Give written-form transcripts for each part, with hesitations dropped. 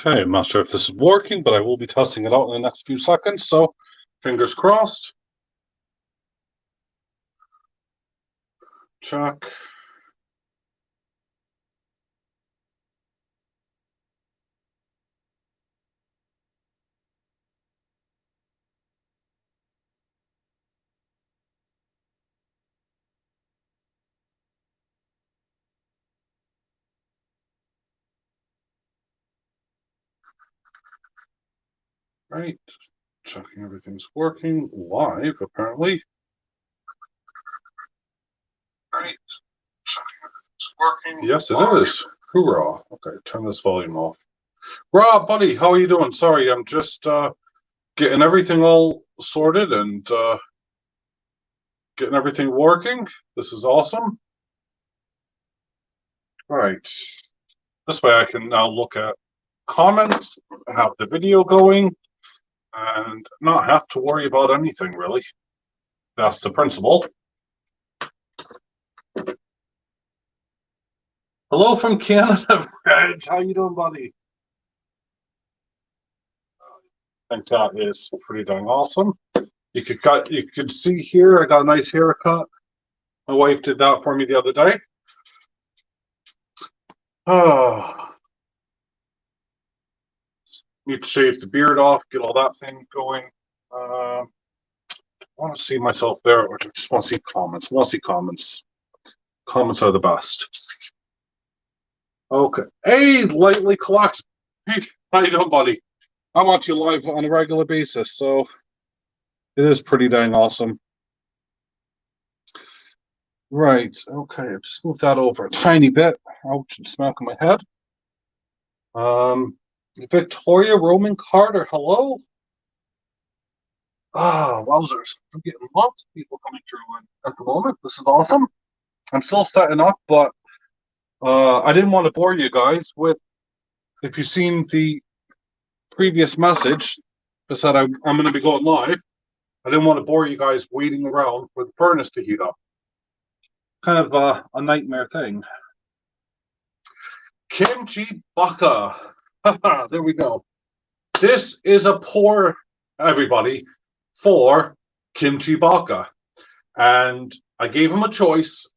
Okay, I'm not sure if this is working, but I will be testing it out in the next few seconds, so fingers crossed. Check. Right, checking everything's working live, apparently. Right, checking everything's working. Yes, it is. Hoorah. Okay, turn this volume off. Rob, buddy, how are you doing? Sorry, I'm just getting everything all sorted and getting everything working. This is awesome. All right, this way I can now look at comments, have the video going, and not have to worry about anything, really. That's the principle. Hello from Canada, Reg. How you doing, buddy? I think that is pretty dang awesome. You could see here, I got a nice haircut. My wife did that for me the other day. Oh, need to shave the beard off, get all that thing going. I want to see myself there, or I just want to see comments. I want to see comments. Comments are the best. Okay. Hey, Lightly Collects. Hey, how you doing, buddy? I watch you live on a regular basis, so it is pretty dang awesome. Right. Okay. I'll just move that over a tiny bit. Ouch! And smack on my head. Victoria Roman Carter. Hello. Ah, wowzers! I'm getting lots of people coming through at the moment. This is awesome. I'm still setting up, but I didn't want to bore you guys with. If you've seen the previous message that said I'm going to be going live, I didn't want to bore you guys waiting around for the furnace to heat up. Kind of a nightmare thing. Kimchi baka. There we go. This is a pour, everybody, for kimchi baka. And I gave him a choice,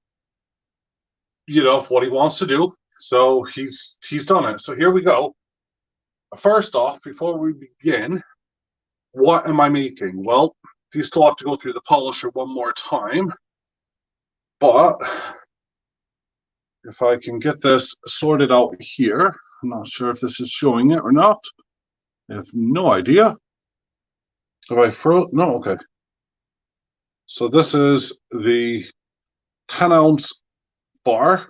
of what he wants to do. So he's done it. So here we go. First off, before we begin, what am I making? Well, you still have to go through the polisher one more time. But if I can get this sorted out here, I'm not sure if this is showing it or not. I have no idea. Have I froze? No, okay. So this is the 10-ounce bar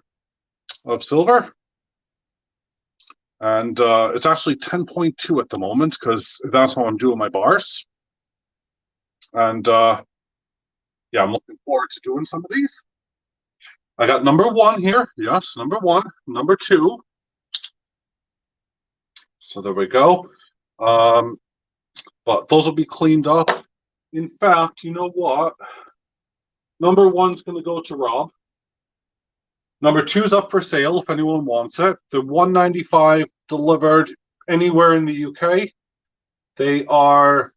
of silver. And it's actually 10.2 at the moment because that's how I'm doing my bars. And yeah, I'm looking forward to doing some of these. I got number 1 here. Yes, number 1. Number 2. So there we go. But those will be cleaned up. In fact, you know what? Number 1's going to go to Rob. Number 2's up for sale if anyone wants it. The $195 delivered anywhere in the UK. They are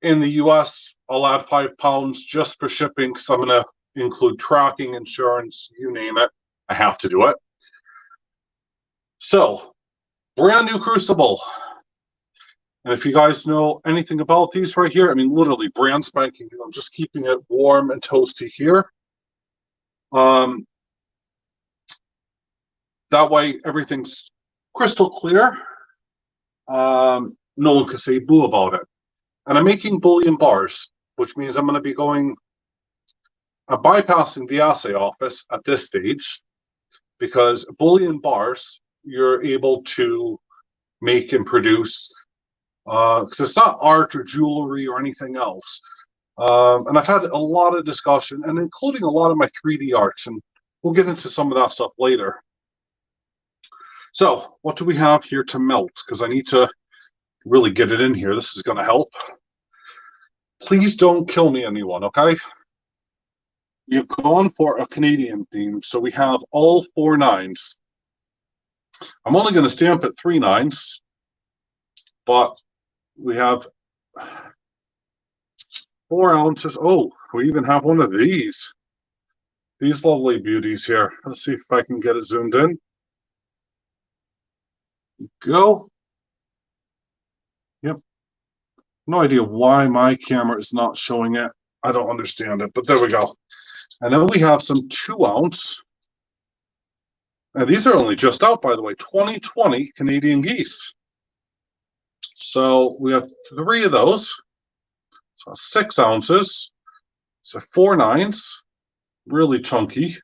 in the US. I'll add £5 just for shipping because I'm going to include tracking, insurance, you name it. I have to do it. So, brand new crucible. And if you guys know anything about these right here, I mean, literally brand spanking. I'm just keeping it warm and toasty here. That way, everything's crystal clear. No one can say boo about it. And I'm making bullion bars, which means I'm going to be bypassing the assay office at this stage, because bullion bars, you're able to make and produce, because it's not art or jewelry or anything else. And I've had a lot of discussion, and including a lot of my 3D arts, and we'll get into some of that stuff later. So, what do we have here to melt? Because I need to really get it in here. This is going to help. Please don't kill me, anyone, okay? You've gone for a Canadian theme, so we have all 4 9s. I'm only going to stamp at 3 9s. But we have 4 ounces. Oh, we even have one of these. These lovely beauties here. Let's see if I can get it zoomed in. Go. Yep. No idea why my camera is not showing it. I don't understand it, but there we go. And then we have some 2-ounce. And these are only just out, by the way, 2020 Canadian geese. So we have 3 of those. So 6 ounces. So 4 9s. Really chunky.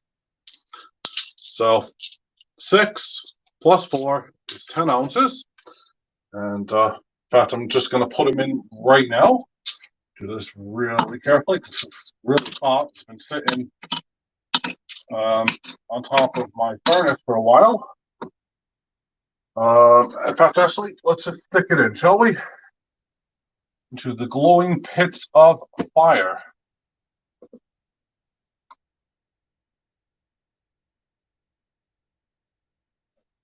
So 6 plus 4 is 10 ounces. And in fact, I'm just going to put them in right now. Do this really carefully because it's really hot. It's been sitting on top of my furnace for a while. In fact, actually, let's just stick it in, shall we? Into the glowing pits of fire.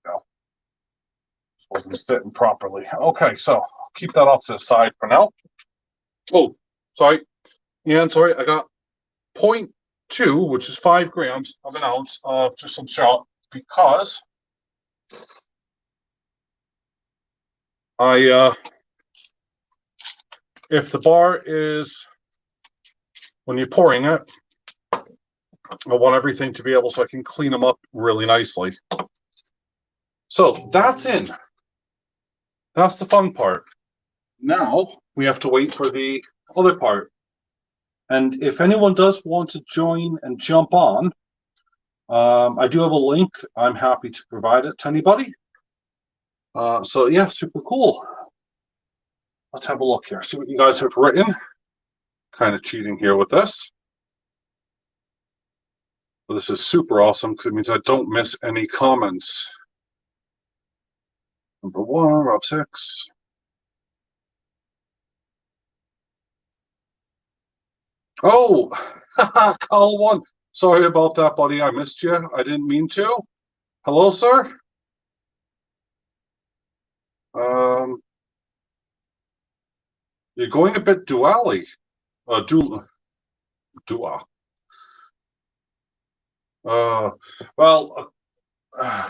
No, this wasn't sitting properly. Okay, so I'll keep that off to the side for now. Oh, sorry. Yeah, sorry, I got 0.2, which is 5 grams of an ounce of just some shot because if the bar is, when you're pouring it, I want everything to be able so I can clean them up really nicely. So that's in. That's the fun part. Now we have to wait for the other part. And if anyone does want to join and jump on, I do have a link. I'm happy to provide it to anybody. So yeah, super cool. Let's have a look here. See what you guys have written. Kind of cheating here with this. But this is super awesome because it means I don't miss any comments. Number 1, Rob 6. Oh, call 1. Sorry about that, buddy. I missed you. I didn't mean to. Hello, sir. You're going a bit dually. Dua. Well,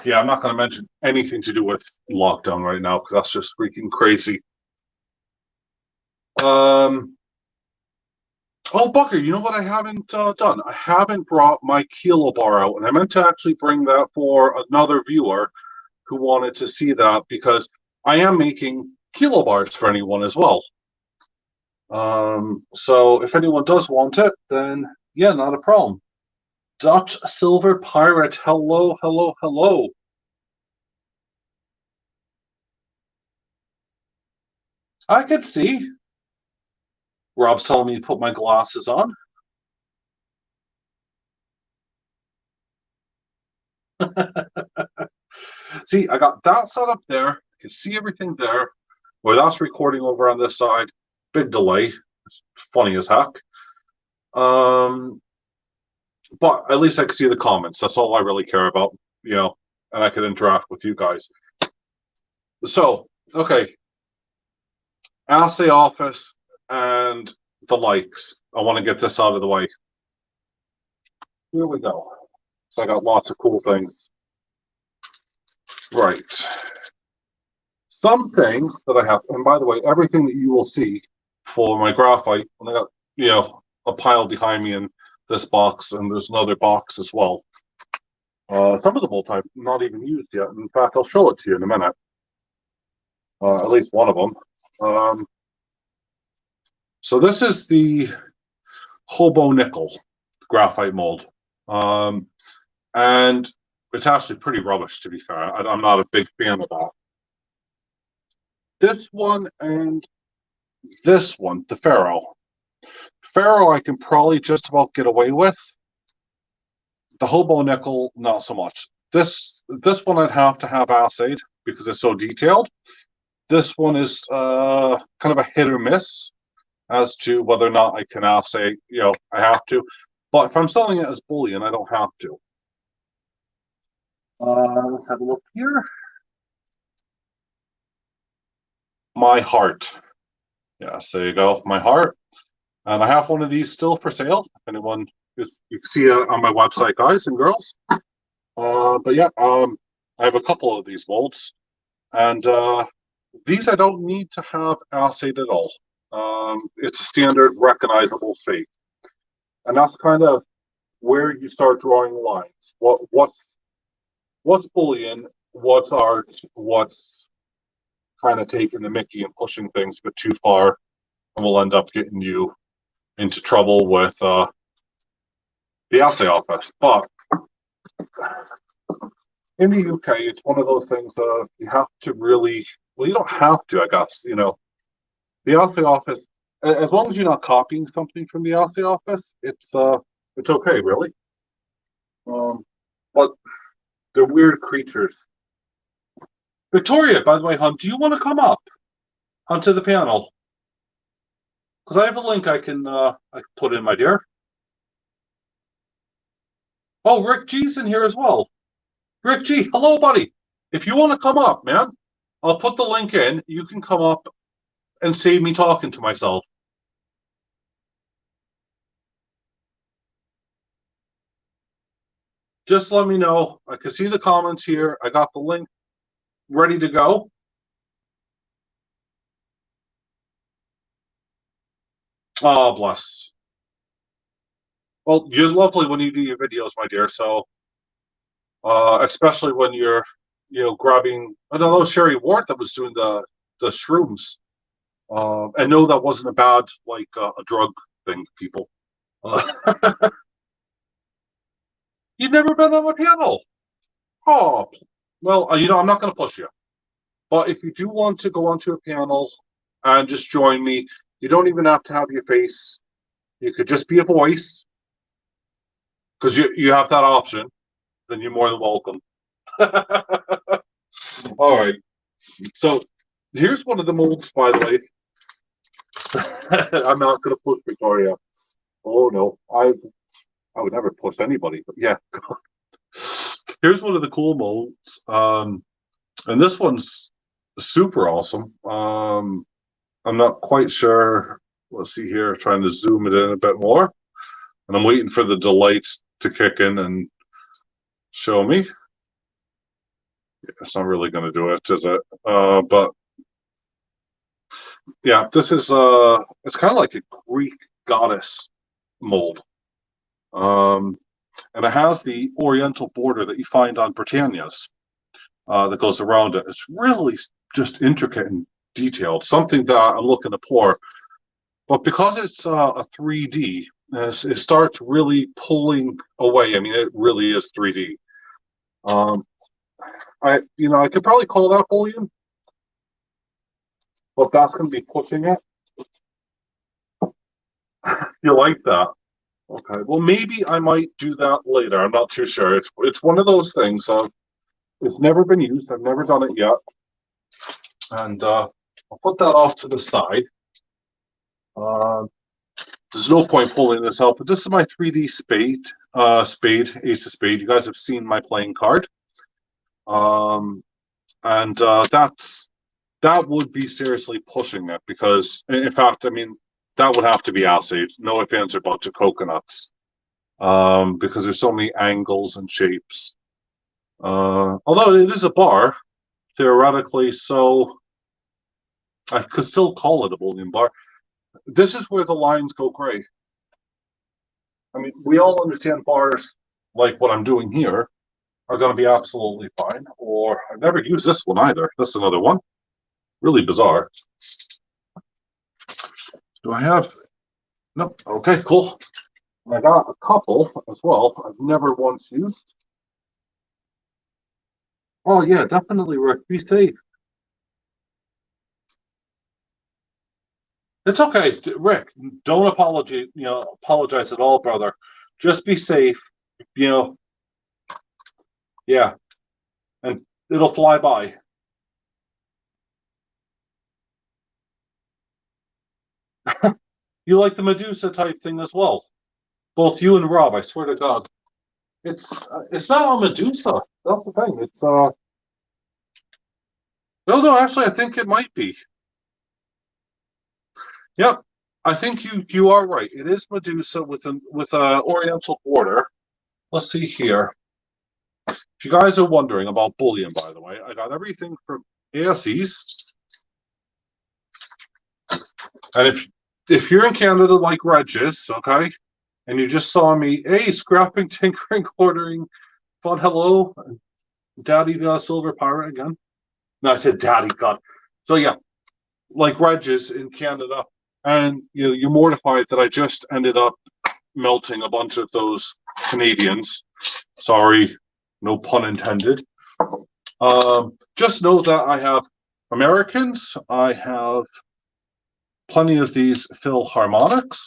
yeah, I'm not going to mention anything to do with lockdown right now because that's just freaking crazy. Oh, Bucker, you know what I haven't done? I haven't brought my kilo bar out, and I meant to actually bring that for another viewer who wanted to see that because I am making kilo bars for anyone as well. So if anyone does want it, then yeah, not a problem. Dutch Silver Pirate, hello, hello, hello. I could see. Rob's telling me to put my glasses on. See, I got that set up there. I can see everything there. Where that's recording over on this side. Big delay. It's funny as heck. But at least I can see the comments. That's all I really care about, you know, and I can interact with you guys. So, okay. Assay office and the likes. I want to get this out of the way. Here we go. So I got lots of cool things. Right. Some things that I have, and by the way, everything that you will see for my graphite, and I got, you know, a pile behind me in this box, and there's another box as well. Some of the bolt I've not even used yet. In fact, I'll show it to you in a minute. At least one of them. So this is the Hobo nickel graphite mold. And it's actually pretty rubbish, to be fair. I'm not a big fan of that. This one and this one, the Pharaoh. Pharaoh, I can probably just about get away with. The Hobo nickel, not so much. This one I'd have to have assayed because it's so detailed. This one is kind of a hit or miss as to whether or not I can assay. You know, I have to. But if I'm selling it as bullion, I don't have to. Let's have a look here. my heart. Yes, there you go, my heart. And I have one of these still for sale. If anyone, you can see it on my website, guys and girls. But yeah, I have a couple of these molds, and these I don't need to have assayed at all. It's a standard recognizable shape, and that's kind of where you start drawing lines. What's bullion? What's art? What's kind of taking the Mickey and pushing things a bit too far, and will end up getting you into trouble with the assay office. But in the UK, it's one of those things you have to really, well, you don't have to, I guess, the assay office, as long as you're not copying something from the assay office, it's okay, really. But they're weird creatures. Victoria, by the way, hon, do you want to come up onto the panel? Because I have a link I can put in, my dear. Oh, Rick G's in here as well. Rick G, hello, buddy. If you want to come up, man, I'll put the link in. You can come up and save me talking to myself. Just let me know. I can see the comments here. I got the link ready to go. Oh, bless. Well, you're lovely when you do your videos, my dear. So, especially when you're, grabbing. I don't know, Sherry Ward that was doing the shrooms. And no, that wasn't a bad a drug thing, people. You've never been on a panel. Oh, well, I'm not going to push you. But if you do want to go onto a panel and just join me, you don't even have to have your face. You could just be a voice, because you have that option. Then you're more than welcome. All right. So here's one of the molds, by the way. I'm not going to push Victoria. Oh no, I would never push anybody. But yeah, here's one of the cool molds, and this one's super awesome. I'm not quite sure. Let's see here, trying to zoom it in a bit more, and I'm waiting for the delight to kick in and show me. Yeah, it's not really going to do it, is it? But yeah, this is it's kind of like a Greek goddess mold, and it has the oriental border that you find on Britannias that goes around it. It's really just intricate and detailed, something that I'm looking to pour. But because it's a 3D, it starts really pulling away. I mean, it really is 3D. I could probably call that bullion, but that's going to be pushing it. You like that? Okay. Well, maybe I might do that later. I'm not too sure. It's one of those things. It's never been used. I've never done it yet, and I'll put that off to the side. There's no point pulling this out, but this is my 3D spade, ace of spade. You guys have seen my playing card. And that would be seriously pushing it, because in fact, I mean, that would have to be assayed. No ifs, ands, or buts of coconuts, because there's so many angles and shapes. Although it is a bar, theoretically, so I could still call it a bullion bar. This is where the lines go gray. I mean, we all understand bars like what I'm doing here are going to be absolutely fine. Or I've never used this one either. This is another one. Really bizarre. Do I have? Nope. Okay, cool. I got a couple as well. I've never once used. Oh yeah, definitely, Rick. Be safe. It's okay, Rick. Don't apologize at all, brother. Just be safe. Yeah, and it'll fly by. You like the Medusa type thing as well. Both you and Rob, I swear to God. It's not a Medusa. That's the thing. It's no, actually, I think it might be. Yep, I think you are right. It is Medusa with a Oriental border. Let's see here. If you guys are wondering about bullion, by the way, I got everything from ASEs. And if you're in Canada like Regis, okay, and you just saw me, hey, scrapping, tinkering, ordering, fun, hello, Daddy Silver Pirate again. No, I said Daddy God. So yeah, like Regis in Canada, and you're mortified that I just ended up melting a bunch of those Canadians. Sorry, no pun intended. Just know that I have Americans. I have plenty of these Philharmonics.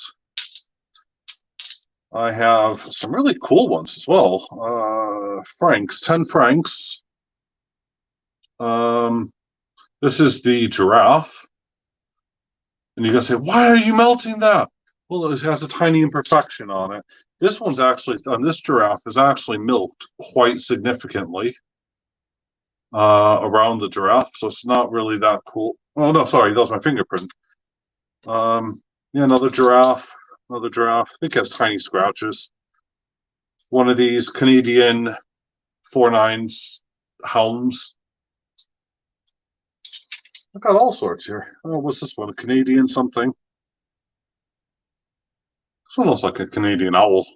I have some really cool ones as well. Francs, 10 francs. This is the Giraffe. And you're going to say, why are you melting that? Well, it has a tiny imperfection on it. This one's actually, on this Giraffe, is actually milked quite significantly around the Giraffe. So it's not really that cool. Oh, no, sorry, that was my fingerprint. Yeah, another Giraffe. Another Giraffe. I think it has tiny scratches. One of these Canadian 4.9s helms. I got all sorts here. Oh, what's this one? A Canadian something. This one looks like a Canadian owl.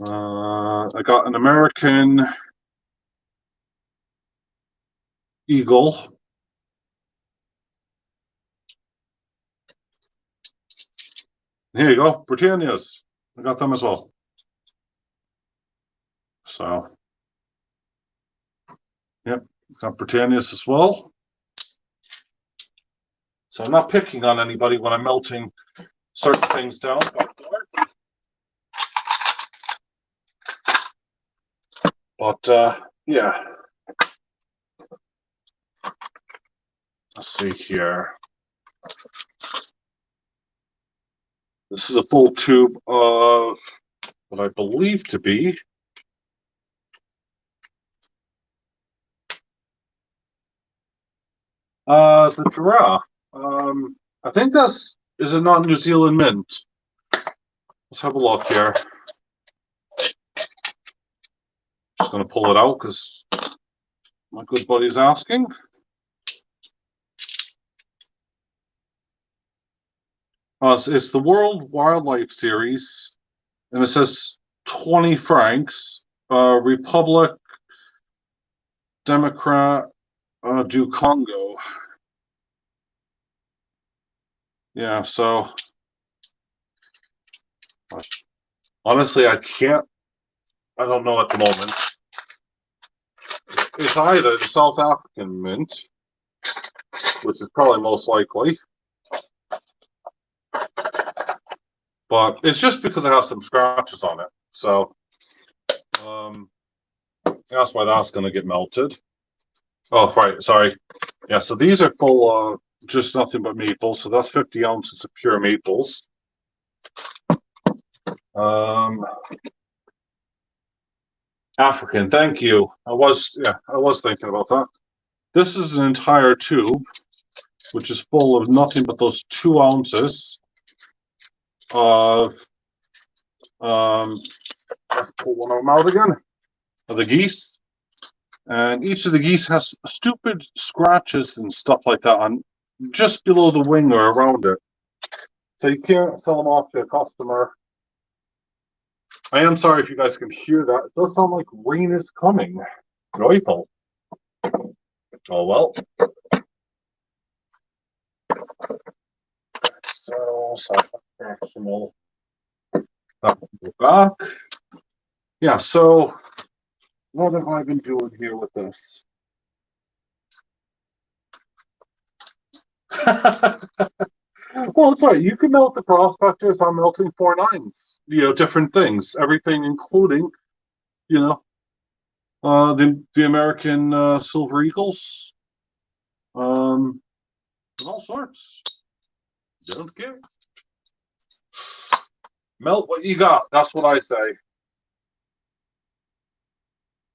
I got an American eagle. Here you go, Britannias. I got them as well. So, yep, got Britannias as well. So I'm not picking on anybody when I'm melting certain things down. But yeah. Let's see here. This is a full tube of what I believe to be the Giraffe. I think is it not New Zealand mint? Let's have a look here. Just going to pull it out because my good buddy's asking. It's the World Wildlife Series, and it says 20 francs. Republic Democrat du Congo. Yeah, so honestly, I don't know at the moment. It's either the South African mint, which is probably most likely, but it's just because it has some scratches on it. So that's why that's going to get melted. Oh, right, sorry. Yeah, so these are full just nothing but maples. So that's 50 ounces of pure maples. African, thank you. I was thinking about that. This is an entire tube, which is full of nothing but those 2 ounces of let's pull one of them out again. Of the geese. And each of the geese has stupid scratches and stuff like that on just below the wing or around it. So you can't sell them off to a customer. I am sorry if you guys can hear that. It does sound like rain is coming. Joyful. Oh well. So fractional. Back. Yeah, so what have I been doing here with this? Well, it's right. You can melt the prospectors on melting 4.9s. Different things. Everything, including, the American Silver Eagles, and all sorts. Don't care. Melt what you got. That's what I say.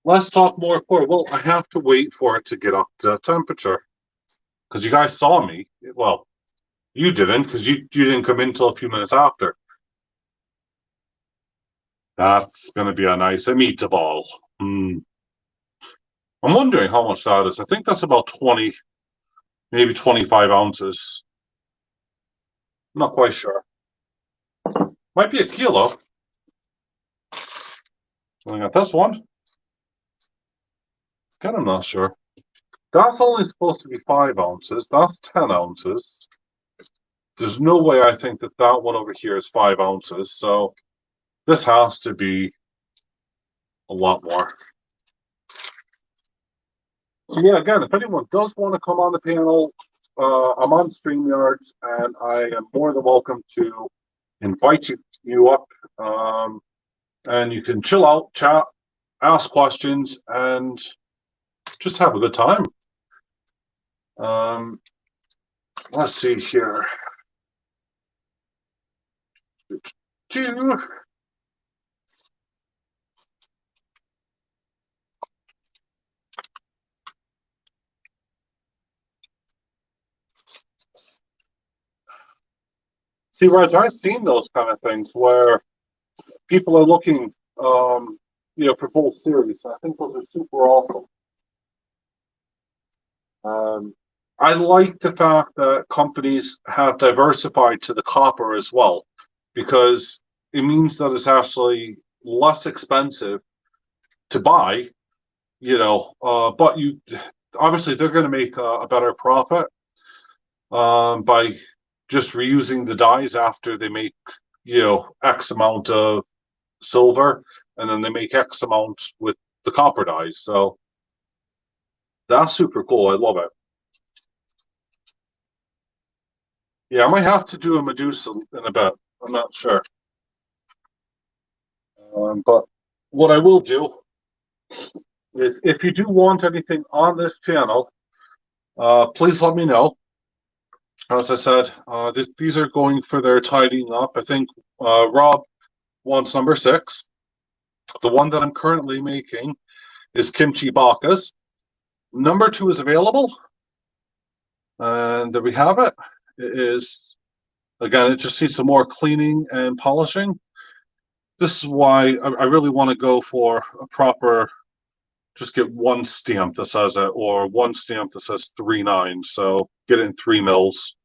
Let's talk more for it. Well, I have to wait for it to get up to temperature because you guys saw me. Well, You didn't, because you didn't come in until a few minutes after. That's going to be a nice meatball. I'm wondering how much that is. I think that's about 20, maybe 25 ounces. I'm not quite sure. Might be a kilo. I got this one. Again, I'm not sure. That's only supposed to be 5 ounces. That's 10 ounces. There's no way I think that that one over here is 5 ounces. So this has to be a lot more. So yeah, again, if anyone does want to come on the panel, I'm on StreamYard, and I am more than welcome to invite you up, and you can chill out, chat, ask questions, and just have a good time. Let's see here. See, Reg, I've seen those kind of things where people are looking, for full series. I think those are super awesome. I like the fact that companies have diversified to the copper as well, because it means that it's actually less expensive to buy, but you obviously they're going to make a better profit by just reusing the dies after they make, X amount of silver, and then they make X amount with the copper dies. So that's super cool. I love it. Yeah, I might have to do a Medusa in a bit. I'm not sure. But what I will do is, if you do want anything on this channel, please let me know. As I said, these are going for their tidying up. I think Rob wants number 6. The one that I'm currently making is Kimchi Baka's. Number 2 is available. And there we have it. It is, again, it just needs some more cleaning and polishing. This is why I really want to go for a proper, just get one stamp that says it, or one stamp that says 3.9. So get it in 3 mils.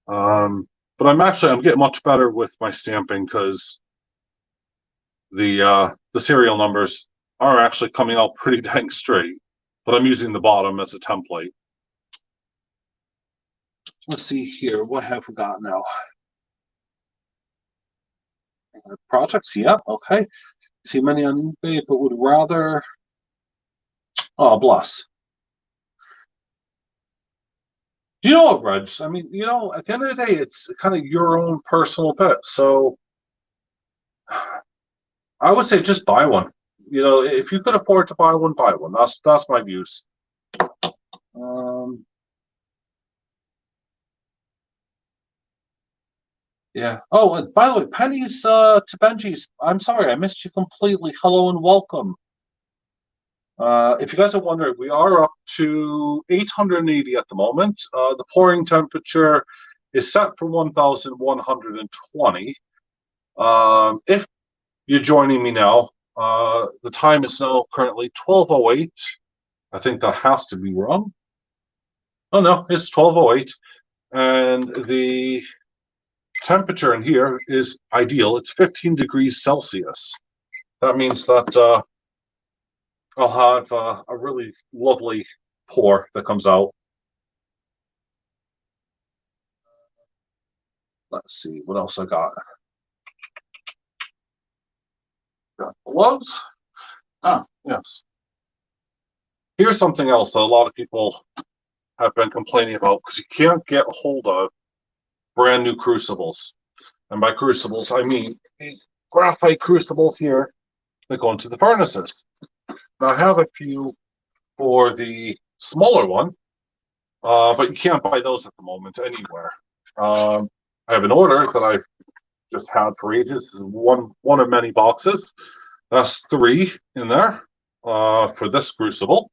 But I'm getting much better with my stamping, because the serial numbers are actually coming out pretty dang straight. But I'm using the bottom as a template. Let's see here. What have we got now? Projects, yeah, okay. See many on eBay, but would rather. Oh, bless. Do you know what, Reg? I mean, at the end of the day, it's kind of your own personal pet. So I would say just buy one. If you could afford to buy one, buy one. That's my views. Yeah. Oh, and by the way, Penny's to Benji's. I'm sorry, I missed you completely. Hello and welcome. If you guys are wondering, we are up to 880 at the moment. The pouring temperature is set for 1,120. If you're joining me now, the time is now currently 12:08. I think that has to be wrong. Oh no, it's 12:08, and the temperature in here is ideal. It's 15 degrees Celsius. That means that I'll have a really lovely pour that comes out. Let's see what else I got. Got gloves. Ah, yes. Here's something else that a lot of people have been complaining about, because you can't get a hold of brand new crucibles. And by crucibles, I mean these graphite crucibles here that go into the furnaces. Now, I have a few for the smaller one, but you can't buy those at the moment anywhere. I have an order that I've just had for ages. This is one of many boxes. That's 3 in there for this crucible.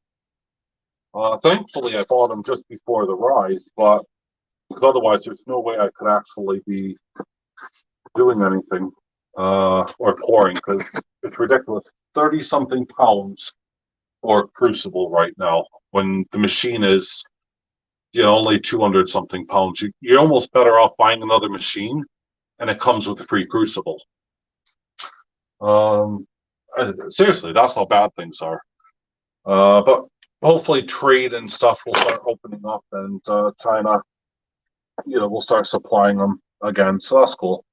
Thankfully, I bought them just before the rise, but because otherwise there's no way I could actually be doing anything or pouring, because it's ridiculous. 30 something pounds for crucible right now when the machine is only 200 something pounds. You're almost better off buying another machine, and it comes with a free crucible. Seriously, that's how bad things are. But hopefully trade and stuff will start opening up, and China, we'll start supplying them again. So that's cool.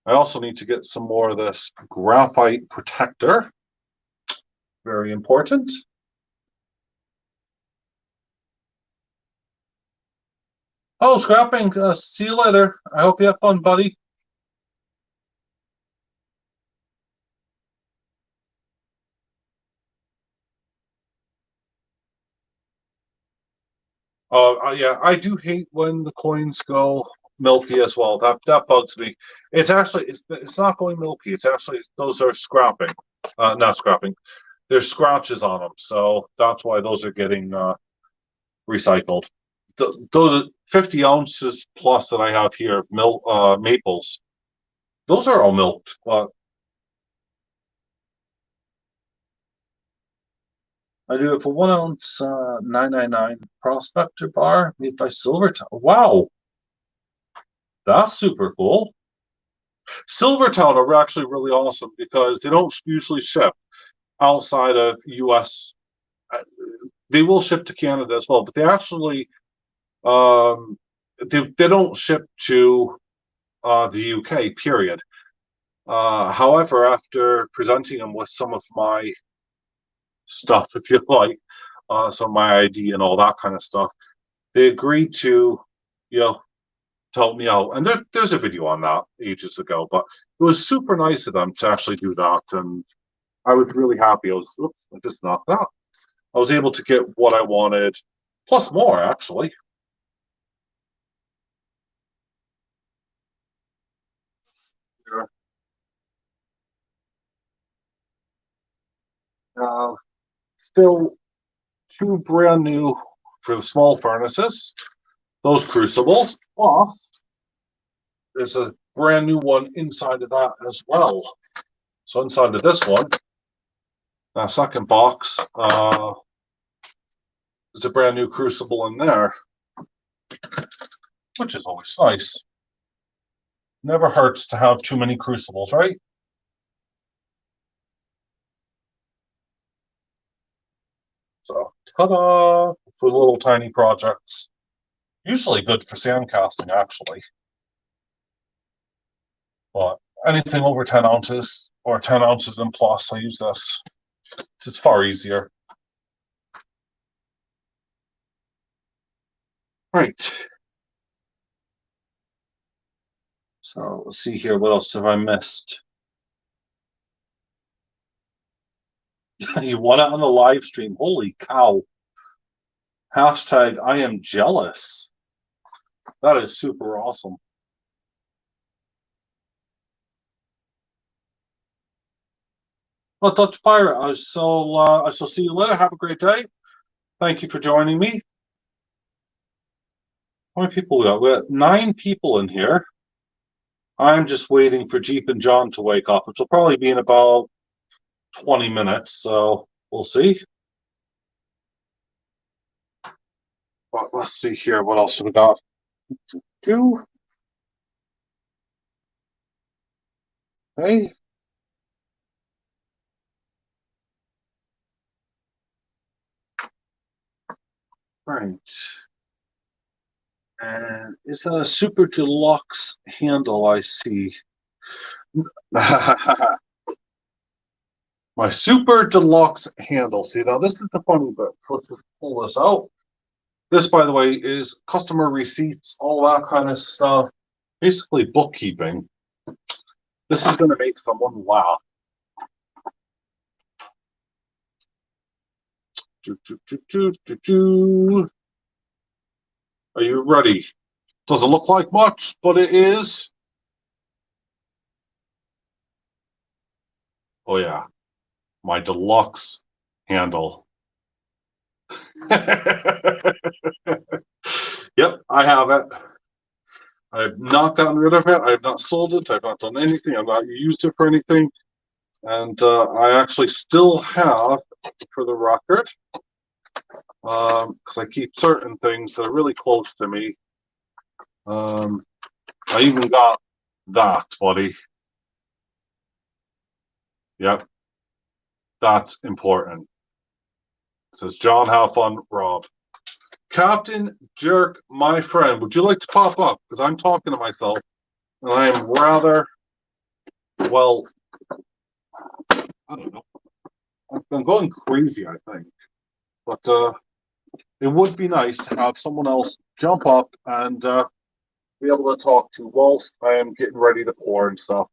I also need to get some more of this graphite protector. Very important. Oh, scrapping. See you later. I hope you have fun, buddy. Yeah, I do hate when the coins go milky as well. That bugs me. It's not going milky. It's actually those are scrapping. Not scrapping. There's scratches on them, so that's why those are getting recycled. Those 50 ounces plus that I have here of maples, those are all milked. But I do it for 1 ounce, 999 Prospector bar made by Silvertown. Wow, that's super cool. Silvertown are actually really awesome because they don't usually ship outside of US. They will ship to Canada as well, but they actually they don't ship to the UK. Period. However, after presenting them with some of my stuff, if you like, some of my ID and all that kind of stuff, they agreed to, to help me out. And there's a video on that ages ago, but it was super nice of them to actually do that. And I was really happy. I just knocked that. I was able to get what I wanted, plus more, actually. Yeah. Still two brand new for the small furnaces, those crucibles. Plus, there's a brand new one inside of that as well. So inside of this one, that second box, there's a brand new crucible in there, which is always nice. Never hurts to have too many crucibles, right? So, ta-da! For little tiny projects. Usually good for sand casting, actually. But anything over 10 ounces or 10 ounces and plus, I use this. It's far easier. Right. So let's see here. What else have I missed? You won it on the live stream. Holy cow. Hashtag I am jealous. That is super awesome. Well, Dutch Pirate, I shall see you later. Have a great day. Thank you for joining me. How many people we got? We got 9 people in here. I'm just waiting for Jeep and John to wake up, which will probably be in about 20 minutes, so we'll see. But let's see here. What else have we got? Two. Hey. Right. And is that a super deluxe handle I see? My super deluxe handle. See, now this is the funny bit. So let's just pull this out. This, by the way, is customer receipts, all that kind of stuff. Basically bookkeeping. This is going to make someone laugh. Are you ready? Doesn't look like much, but it is. Oh yeah, my deluxe handle. Yeah, Yep, I have it. I've not gotten rid of it. I've not sold it. I've not done anything. I've not used it for anything. And I actually still have, for the record, because I keep certain things that are really close to me. I even got that, buddy. Yep, that's important. It says, John, have fun, Rob. Captain Jerk, my friend, would you like to pop up? Because I'm talking to myself, and I am rather, well, I don't know. I'm going crazy, I think. But it would be nice to have someone else jump up and be able to talk to whilst I am getting ready to pour and stuff,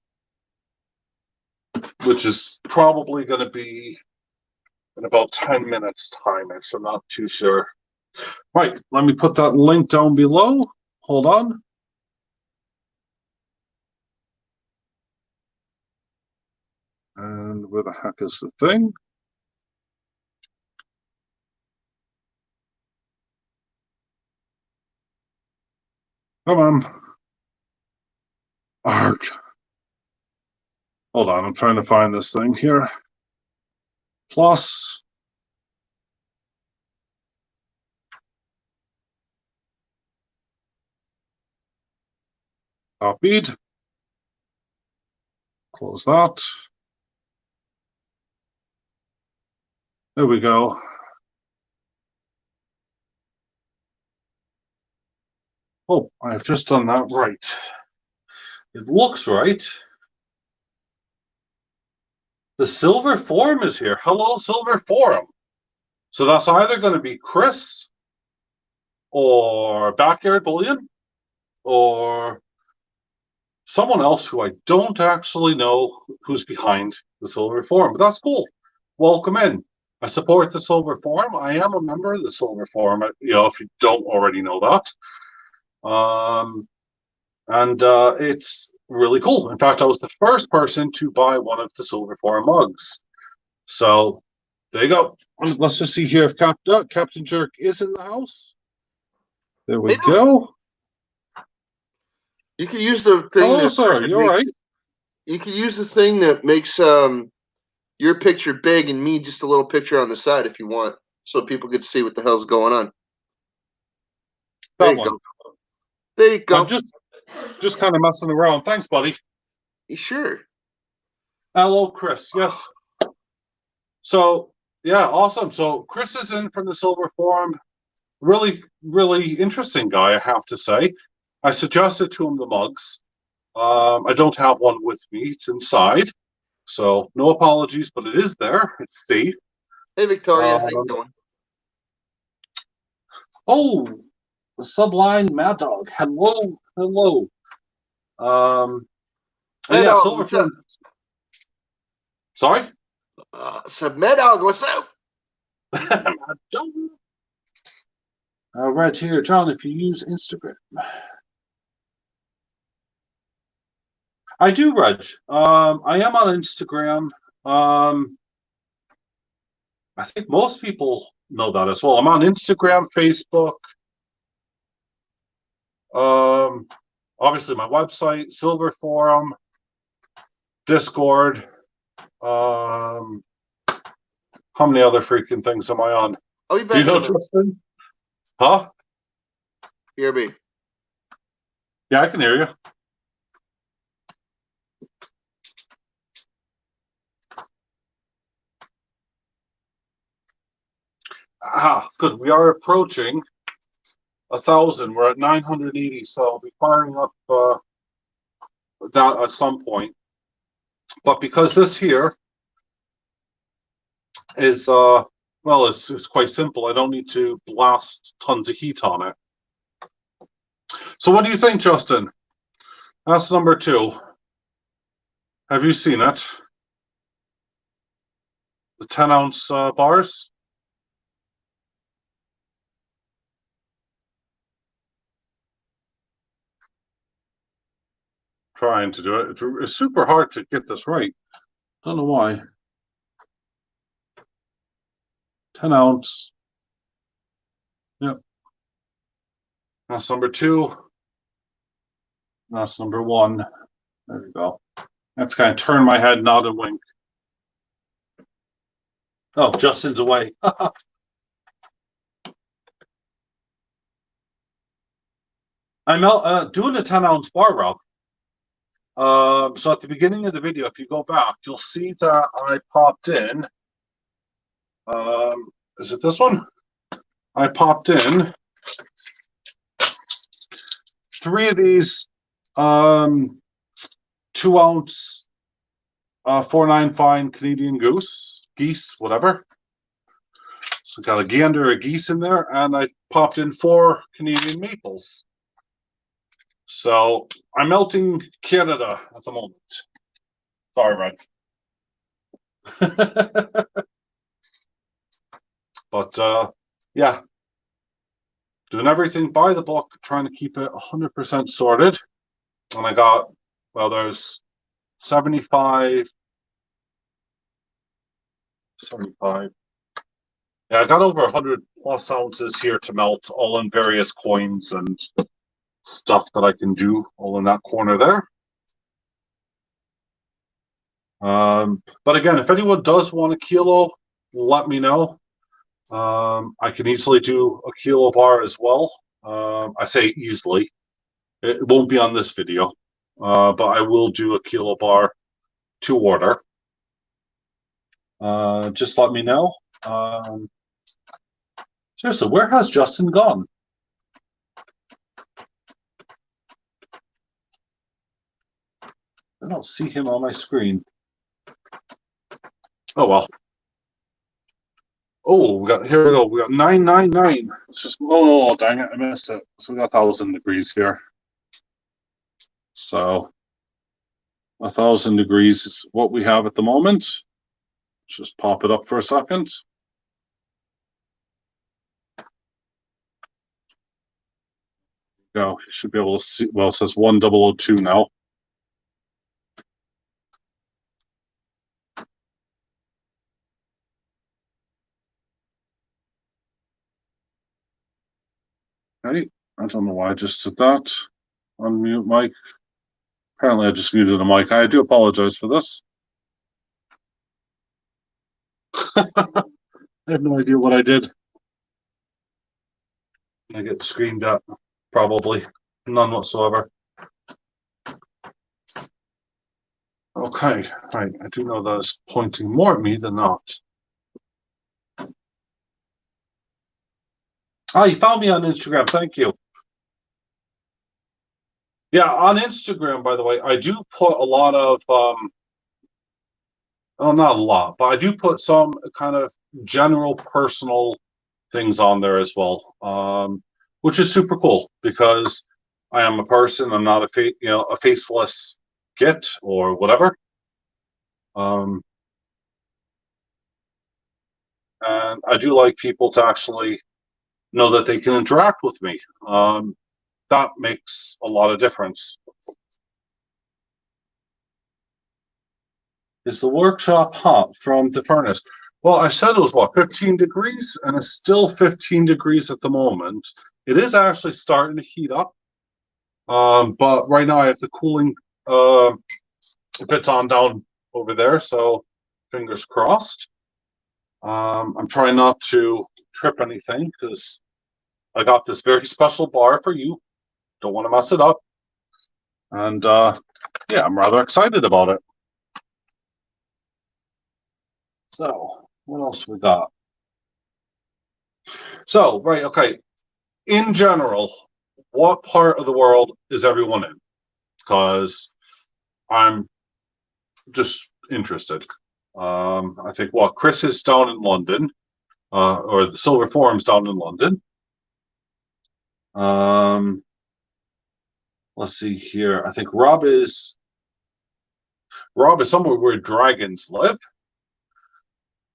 which is probably going to be in about 10 minutes time. I'm not too sure. Right, let me put that link down below. Hold on. And where the heck is the thing? Come on. Arg. Hold on, I'm trying to find this thing here. Plus. Copied. Close that. There we go. Oh, I've just done that right. It looks right. The Silver Forum is here. Hello, Silver Forum. So that's either going to be Chris or Backyard Bullion or someone else who I don't actually know who's behind the Silver Forum. But that's cool. Welcome in. I support the Silver Forum. I am a member of the Silver Forum, if you don't already know that. And it's really cool. In fact, I was the first person to buy one of the Silver Forum mugs. So there you go. Let's just see here if Captain Jerk is in the house. There we go. You can use the thing. Hello, sir. You all right? You can use the thing that makes your picture big and me just a little picture on the side if you want, so people can see what the hell's going on. There you go. There you go. I'm just kind of messing around. Thanks, buddy. You sure? Hello, Chris. Yes. So, yeah, awesome. So Chris is in from the Silver Forum. Really, really interesting guy, I have to say. I suggested to him the mugs. I don't have one with me. It's inside. So no apologies, but it is there. It's safe. Hey, Victoria. How you doing? Oh, the Sublime Mad Dog. Hello. Hello. Mad yeah, Dog, Silver what's up? Sorry? Mad Dog, what's up? Mad Dog. Right here, John, if you use Instagram. I do, Reg. I am on Instagram. I think most people know that as well. I'm on Instagram, Facebook. Obviously my website, Silver Forum, Discord. How many other freaking things am I on? I'll be back. Do you know Tristan? Huh? Hear me. Yeah, I can hear you. Good. We are approaching 1,000. We're at 980, so I'll be firing up that at some point. But because this here is it's quite simple. I don't need to blast tons of heat on it. So what do you think, Justin? That's number 2. Have you seen it? The 10-ounce bars? Trying to do it. It's super hard to get this right. Don't know why. 10-ounce. Yep. That's number 2. That's number 1. There we go. I have to kind of turn my head, nod, and wink. Oh, Justin's away. I'm doing a 10-ounce bar, Rob. So at the beginning of the video, if you go back, you'll see that I popped in. Is it this one? I popped in 3 of these 2-ounce 4.9 fine Canadian geese, whatever. So got a gander, a geese in there, and I popped in 4 Canadian maples. So I'm melting Canada at the moment. Sorry, Red. But yeah, doing everything by the book, trying to keep it 100% sorted. And I got, well, there's 75. Yeah, I got over 100 plus ounces here to melt, all in various coins and stuff that I can do, all in that corner there. But again, if anyone does want a kilo, let me know. I can easily do a kilo bar as well. I say easily. It won't be on this video, but I will do a kilo bar to order. Just let me know. Seriously, where has Justin gone? I don't see him on my screen. Oh well. Oh, here we go. We got 999. It's just oh dang it, I missed it. So we got 1,000 degrees here. So 1,000 degrees is what we have at the moment. Just pop it up for a second. Go. You should be able to see. Well, it says 1002 now. Okay. I don't know why I just did that. Unmute mic. Apparently, I just muted the mic. I do apologize for this. I have no idea what I did. I get screamed at. Probably. None whatsoever. Okay, right. I do know that it's pointing more at me than not. Oh, you found me on Instagram. Thank you. Yeah, on Instagram, by the way, I do put a lot of, well, not a lot, but I do put some kind of general personal things on there as well, which is super cool because I am a person. I'm not a faceless git or whatever. And I do like people to actually know that they can interact with me. That makes a lot of difference. Is the workshop hot from the furnace? Well, I said it was, what, 15 degrees? And it's still 15 degrees at the moment. It is actually starting to heat up. But right now I have the cooling bits on down over there, so fingers crossed. I'm trying not to trip anything because I got this very special bar for you. Don't want to mess it up. And yeah, I'm rather excited about it. So, what else we got? So, right, okay. In general, what part of the world is everyone in? Because I'm just interested. I think Chris is down in London, or the Silver Forum's down in London. Let's see here. I think Rob is somewhere where dragons live.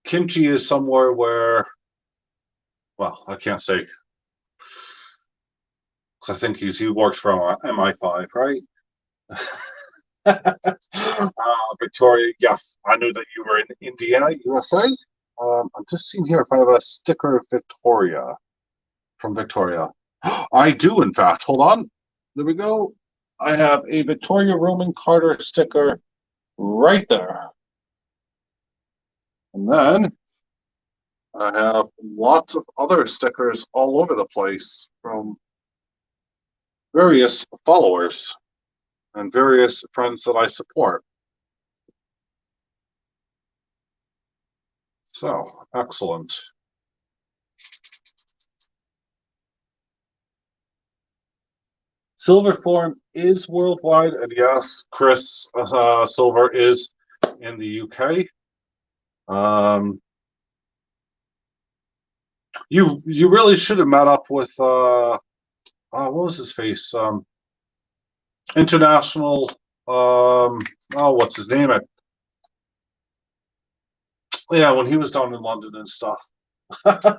Kimchi is somewhere where, well, I can't say, because I think he works for MI5, right? Victoria, yes, I knew that you were in Indiana, USA. I'm just seeing here if I have a sticker of Victoria from Victoria. I do, in fact. Hold on. There we go. I have a Victoria Roman Carter sticker right there. And then I have lots of other stickers all over the place from various followers and various friends that I support. So, excellent. Silver form is worldwide, and yes, Chris Silver is in the UK. You really should have met up with what was his face? International. What's his name? Yeah, when he was down in London and stuff. Oh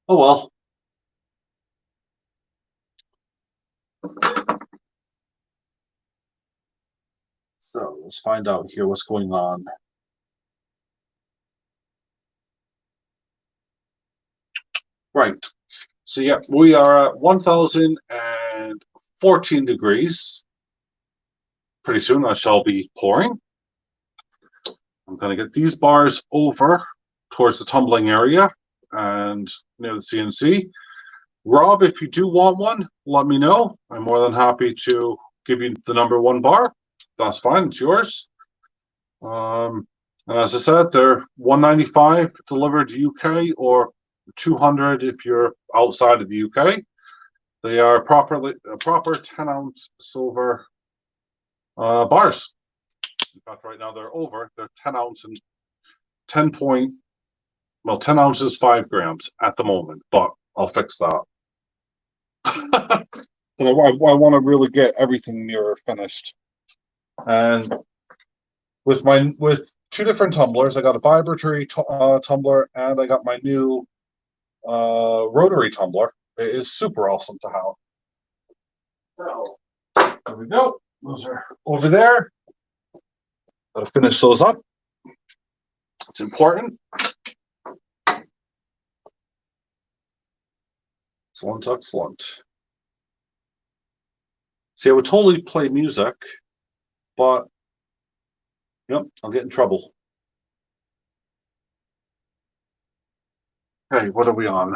well. So let's find out here what's going on. Right. So yeah, we are at 1,014 degrees. Pretty soon I shall be pouring. I'm going to get these bars over towards the tumbling area and near the CNC. Rob, if you do want one, let me know. I'm more than happy to give you the number one bar. That's fine. It's yours. And as I said, they're $195 delivered to UK or $200 if you're outside of the UK. They are proper 10-ounce silver bars. In fact, right now they're over. They're 10 ounce and 10 ounces, 5 grams at the moment, but I'll fix that. I want to really get everything near finished. And with two different tumblers, I got a vibratory tumbler and I got my new rotary tumbler. It is super awesome to have. So, there we go. Those are over there. Gotta finish those up. It's important. Excellent, excellent. See, I would totally play music, but yep, I'll get in trouble. Okay, what are we on?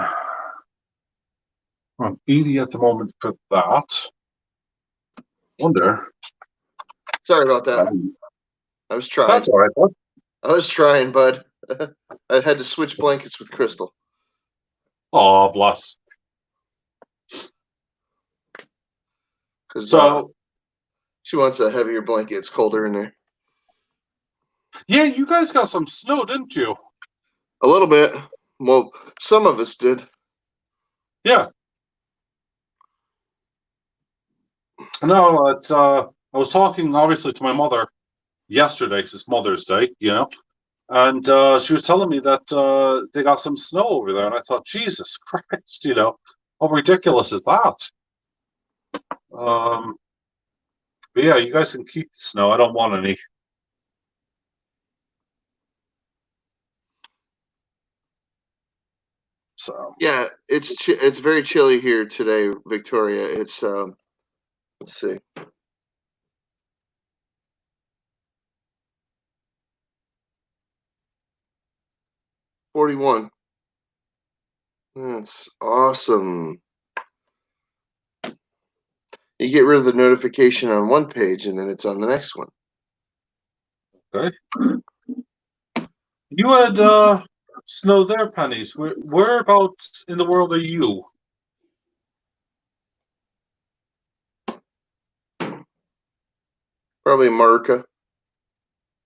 I'm 80 at the moment for that. Wonder. Sorry about that. I was trying. That's all right, bud. I was trying, bud. I had to switch blankets with Crystal. Oh, bless. Because she wants a heavier blanket. It's colder in there. Yeah, you guys got some snow, didn't you? A little bit. Well, some of us did. Yeah. No, it's I was talking obviously to my mother yesterday because it's Mother's Day, and she was telling me that they got some snow over there, and I thought, Jesus Christ, how ridiculous is that? But yeah, you guys can keep the snow. I don't want any. So yeah, it's very chilly here today, Victoria. It's let's see. $41. That's awesome. You get rid of the notification on one page and then it's on the next one. Okay. You had snow there, Pennies. Whereabouts in the world are you? Probably America.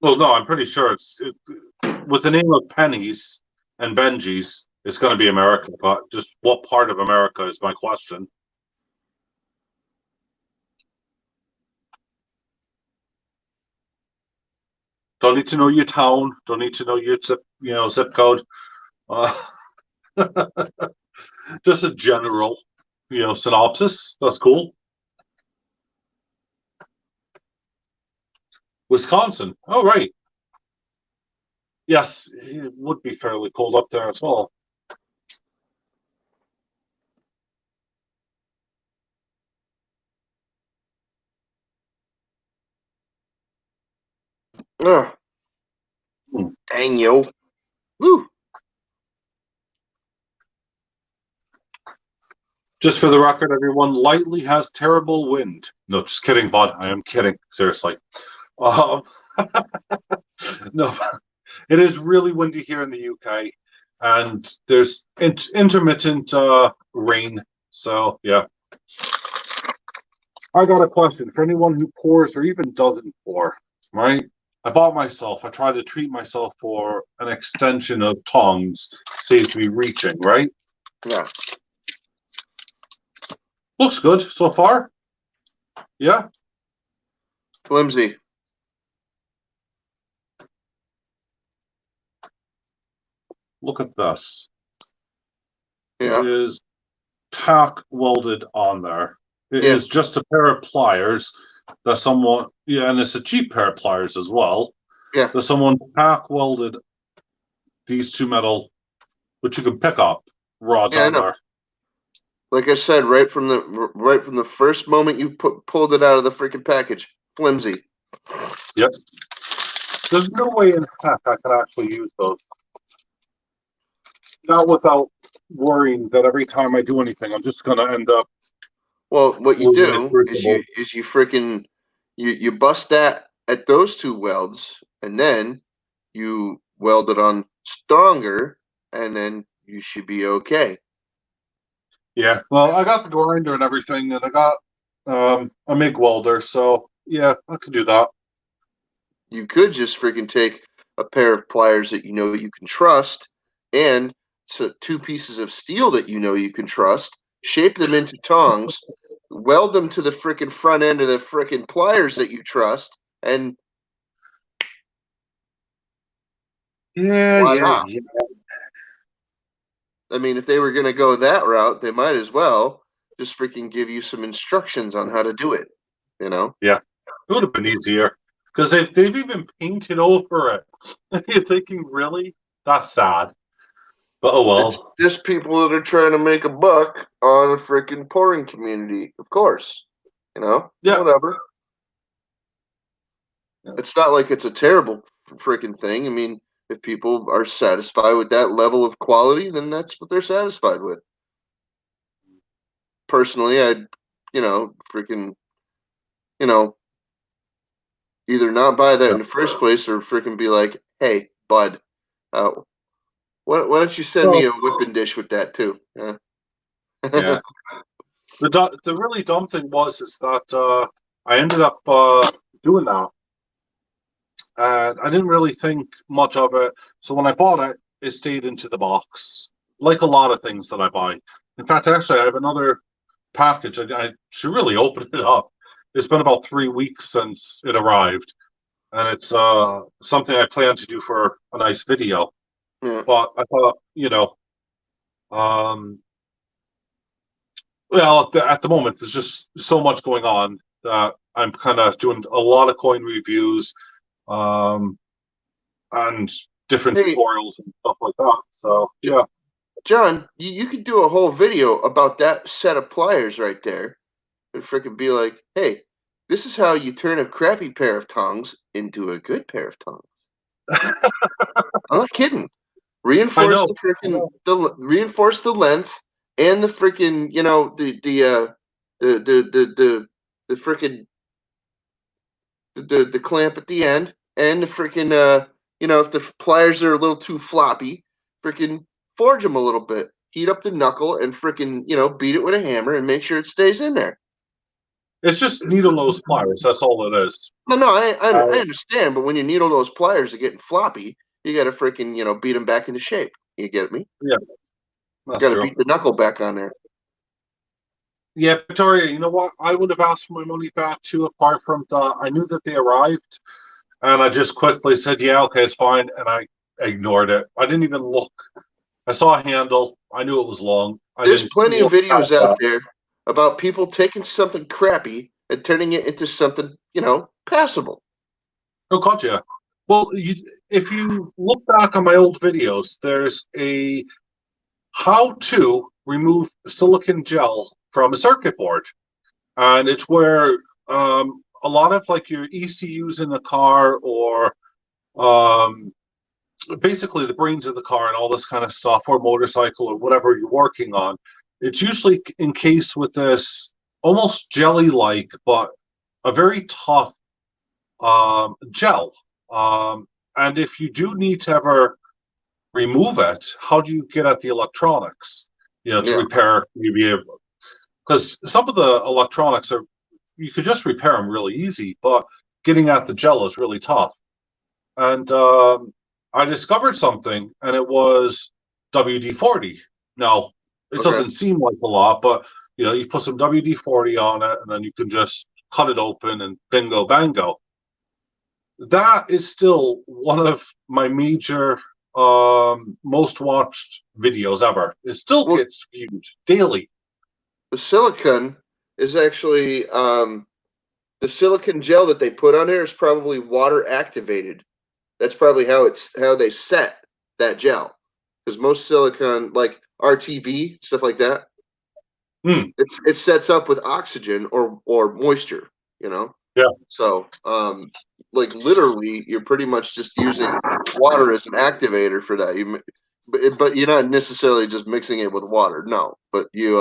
Well, no, I'm pretty sure with the name of Pennies and Benji's, it's going to be America. But just what part of America is my question. Don't need to know your town. Don't need to know your zip code. Just a general, synopsis. That's cool. Wisconsin. Oh, right. Yes, it would be fairly cold up there as well. Ugh. Dang, yo. Woo. Just for the record, everyone, Lightly has terrible wind. No, just kidding, bud. I am kidding. Seriously. Um, no, it is really windy here in the UK, and there's intermittent rain. So, yeah. I got a question for anyone who pours or even doesn't pour, right? I try to treat myself for an extension of tongs, saves me reaching, right? Yeah. Looks good so far. Yeah. Flimsy. Look at this. Yeah. It is tack welded on there. It Yeah. is just a pair of pliers that someone, yeah, and it's a cheap pair of pliers as well. Yeah. That someone tack welded these two metal, which you can pick up, rods Yeah, I on know. there. Like I said, right from the first moment you pulled it out of the freaking package, flimsy. Yep. There's no way in heck I could actually use those. Not without worrying that every time I do anything, I'm just going to end up Well, what you losing my do crucible. is you freaking you bust that at those two welds, and then you weld it on stronger, and then you should be okay. Yeah. Well, I got the grinder and everything, and I got a MIG welder, so yeah, I could do that. You could just freaking take a pair of pliers that you know you can trust, and two pieces of steel that you know you can trust, shape them into tongs, weld them to the freaking front end of the freaking pliers that you trust, and Yeah, voila. yeah. I mean, if they were going to go that route, they might as well just freaking give you some instructions on how to do it, you know? Yeah. It would have been easier. Because they've even painted over it. And you're thinking, really? That's sad. But oh It's well. just people that are trying to make a buck on a freaking pouring community, of course. You know, Yeah. whatever. Yeah. It's not like it's a terrible freaking thing. I mean, if people are satisfied with that level of quality, then that's what they're satisfied with. Personally, I'd, freaking, you know, either not buy that in the first place or freaking be like, hey, bud, uh, why don't you send me Well, a whipping dish with that too? Yeah. yeah. The really dumb thing is that I ended up doing that. And I didn't really think much of it. So when I bought it, it stayed into the box, like a lot of things that I buy. In fact, actually, I have another package. I should really open it up. It's been about 3 weeks since it arrived, and it's something I plan to do for a nice video. Yeah. But I thought, um, well, at the moment, there's just so much going on that I'm kind of doing a lot of coin reviews. And different Hey, tutorials and stuff like that. So yeah, John, you could do a whole video about that set of pliers right there and freaking be like, hey, this is how you turn a crappy pair of tongs into a good pair of tongs. I'm not kidding. I Reinforce know. the freaking reinforce the length and the freaking the freaking the clamp at the end and the freaking if the pliers are a little too floppy, freaking forge them a little bit. Heat up the knuckle and freaking beat it with a hammer and make sure it stays in there. It's just needle nose pliers. That's all it is. No, I Uh, understand, but when you needle those pliers are getting floppy, you got to freaking beat them back into shape. You get me? yeah, that's Got to true. beat the knuckle back on there. Yeah, Victoria, you know what? I would have asked for my money back too, apart from I knew that they arrived, and I just quickly said, yeah, okay, it's fine, and I ignored it. I didn't even look. I saw a handle. I knew it was long. I There's didn't plenty of look videos past out that. there about people taking something crappy and turning it into something passable. Oh, gotcha. Well, if you look back on my old videos, there's a how to remove silicon gel from a circuit board. And it's where a lot of like your ECUs in the car or basically the brains of the car and all this kind of stuff, or motorcycle or whatever you're working on. It's usually encased with this almost jelly-like, but a very tough gel. And if you do need to ever remove it, how do you get at the electronics? To repair, because some of the electronics are, you could just repair them really easy, but getting at the gel is really tough. And I discovered something, and it was WD-40. Now, it doesn't seem like a lot, but you put some WD-40 on it, and then you can just cut it open, and bingo, bango. That is still one of my major, most watched videos ever. It still gets viewed daily. The silicone is actually the silicone gel that they put on there is probably water activated. That's probably how they set that gel. Because most silicone, like RTV stuff like that, it sets up with oxygen or moisture. Yeah. So like literally, you're pretty much just using water as an activator for that. But you're not necessarily just mixing it with water. No, but you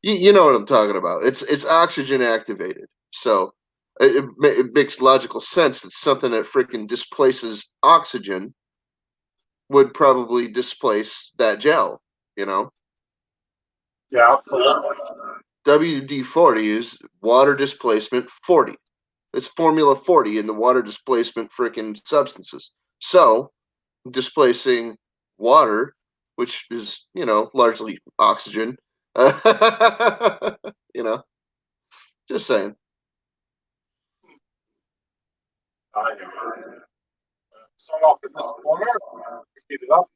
know what I'm talking about. It's oxygen activated. So it makes logical sense that something that freaking displaces oxygen would probably displace that gel, Yeah, absolutely. WD-40 is water displacement 40. It's formula 40 in the water displacement freaking substances. So displacing water, which is, largely oxygen, just saying. Start off in this corner, heat it up.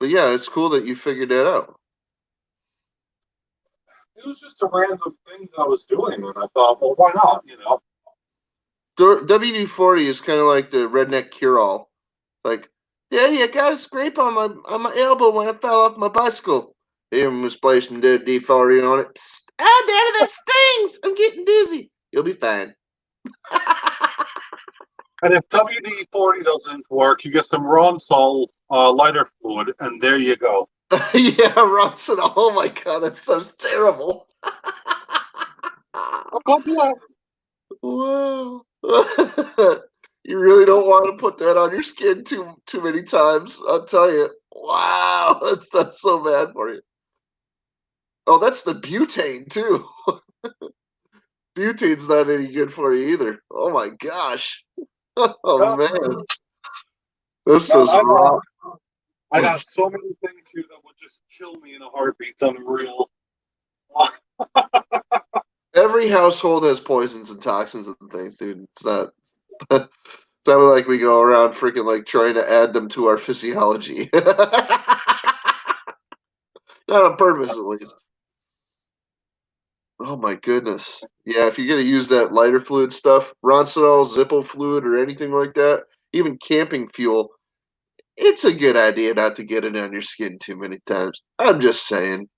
But yeah, it's cool that you figured that out. It was just a random thing that I was doing, and I thought, well, why not? WD-40 is kind of like the redneck cure-all. Like, Daddy, I got a scrape on my elbow when I fell off my bicycle. Here, misplacing WD-40 on it. Psst. Ah, Daddy, that stings! I'm getting dizzy. You'll be fine. And if WD-40 doesn't work, you get some Ronsol lighter fluid, and there you go. Yeah, Ronsol. Oh my God, that sounds terrible. Whoa. You really don't want to put that on your skin too many times. I'll tell you. Wow, that's so bad for you. Oh, that's the butane too. Butane's not any good for you either. Oh my gosh. Oh man. This is rough. I got so many things here that would just kill me in a heartbeat. It's unreal. Every household has poisons and toxins and things, dude. It's not like we go around freaking like trying to add them to our physiology. Not on purpose, at least. Oh my goodness. Yeah, if you're gonna use that lighter fluid stuff, Roncinol, Zippo fluid, or anything like that, even camping fuel, it's a good idea not to get it on your skin too many times. I'm just saying.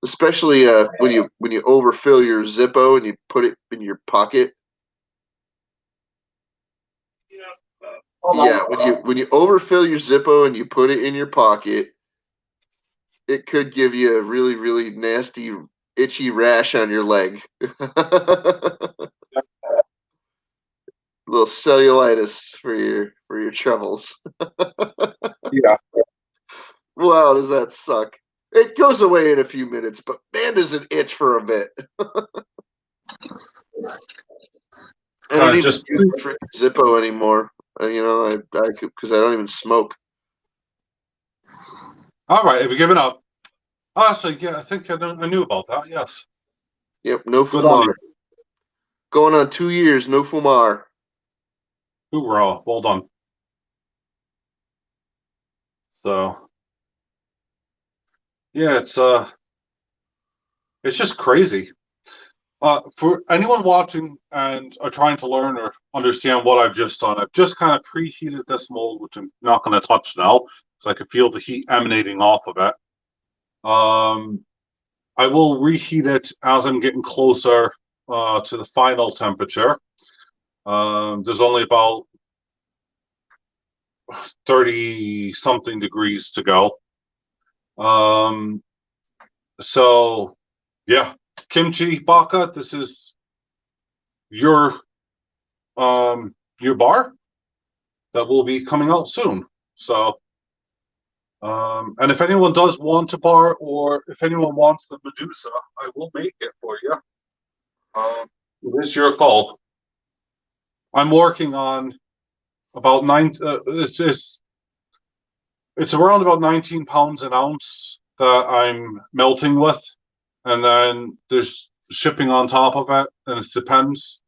Especially when you overfill your Zippo and you put it in your pocket. Yeah, when you overfill your Zippo and you put it in your pocket, it could give you a really, really nasty, itchy rash on your leg. Little cellulitis for your troubles. Yeah. Wow, does that suck? It goes away in a few minutes, but man, does it itch for a bit. I don't even use Zippo anymore. Because I don't even smoke. All right, have you given up? Honestly, yeah, I think I knew about that. Yes. Yep, no fumar. Going on 2 years, no fumar. Hoorah! Well done. So, yeah, it's just crazy. For anyone watching and are trying to learn or understand what I've just done, I've just kind of preheated this mold, which I'm not going to touch now, because I can feel the heat emanating off of it. I will reheat it as I'm getting closer to the final temperature. There's only about 30 something degrees to go. So yeah, kimchi baka, this is your bar that will be coming out soon. So and if anyone does want a bar, or if anyone wants the Medusa, I will make it for you. It is your call. I'm working on about it's around about 19 pounds an ounce that I'm melting with, and then there's shipping on top of it, and it depends.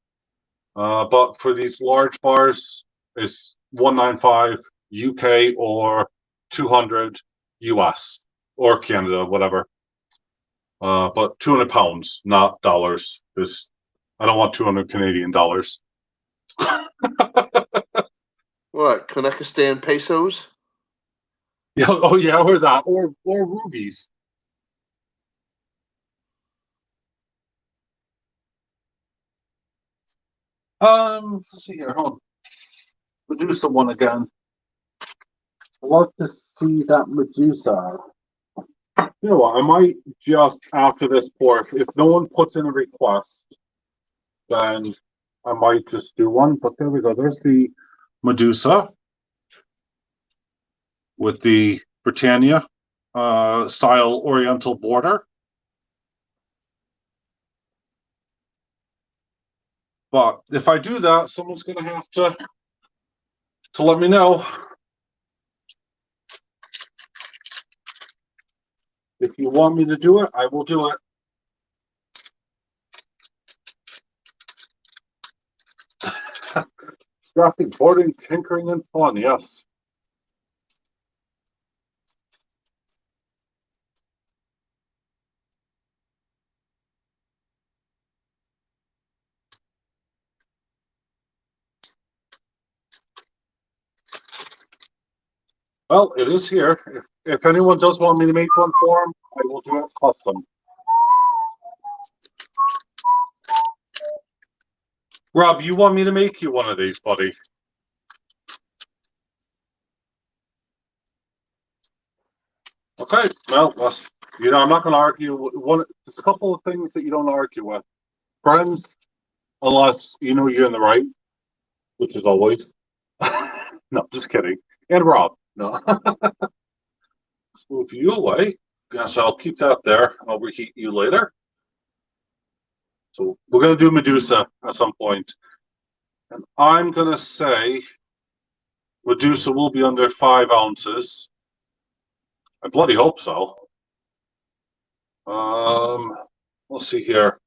But for these large bars, it's 195 UK or 200 US or Canada, whatever. But 200 pounds, not dollars, because I don't want 200 Canadian dollars. What, Kanekistan pesos? Yeah, oh yeah, or that, or rubies. Let's see here. Hold on. Medusa one again. I'd love to see that Medusa. You know what? I might just after this pour, if no one puts in a request, then I might just do one. But there we go. There's the Medusa with the Britannia style Oriental border. But if I do that, someone's going to have to let me know. If you want me to do it, I will do it. Graphic boarding, tinkering, and fun, yes. Well, it is here. If anyone does want me to make one for them, I will do it custom. Rob, you want me to make you one of these, buddy? Okay, well, I'm not going to argue. There's a couple of things that you don't argue with. Friends, unless you know you're in the right, which is always. No, just kidding. And Rob, no. Let's move you away. Yes, I'll keep that there. I'll reheat you later. So we're going to do Medusa at some point. And I'm going to say Medusa will be under 5 ounces. I bloody hope so. Let's see here.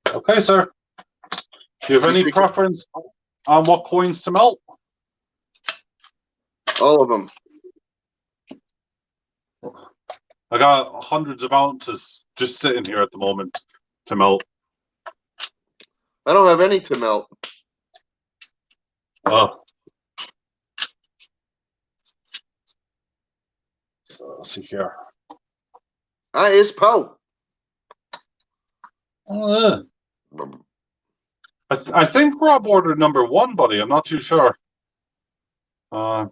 Okay, sir. Do you have any preference on what coins to melt? All of them. I got hundreds of ounces just sitting here at the moment to melt. I don't have any to melt. Oh. So let's see here. It's Poe. I think Rob ordered number 1, buddy. I'm not too sure. Yeah.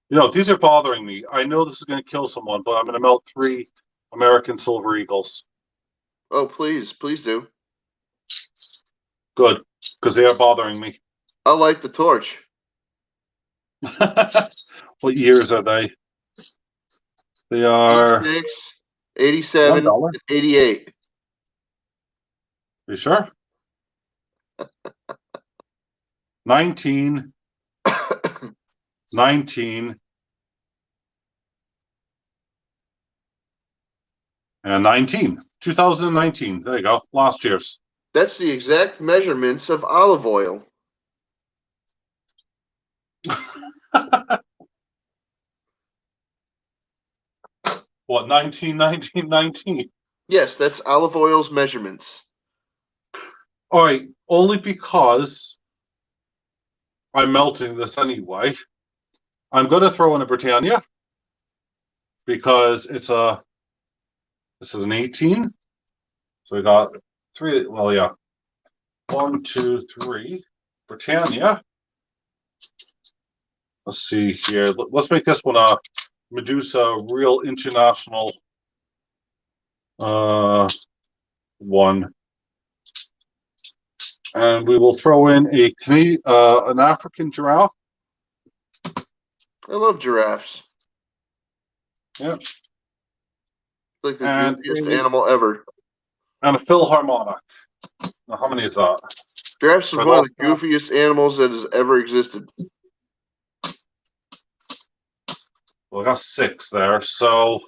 You know, these are bothering me. I know this is going to kill someone, but I'm going to melt 3 American Silver Eagles. Oh, please do. Good, because they are bothering me. I like the torch. What years are they? They are 86, 87, and 88. You sure? 19, 19, and 19. 2019. There you go. Last year's. That's the exact measurements of olive oil. What, 19, 19, 19? Yes, that's olive oil's measurements. All right, only because I'm melting this anyway. I'm going to throw in a Britannia because this is an 18. So we got 3, well, yeah. 1, 2, 3. Britannia. Let's see here. Let's make this one a Medusa Real International one. And we will throw in an African giraffe. I love giraffes. Yep. Like the goofiest animal ever. And a Philharmonic. Now, how many is that? Giraffes is one of the goofiest animals that has ever existed. Well, I got 6 there, so...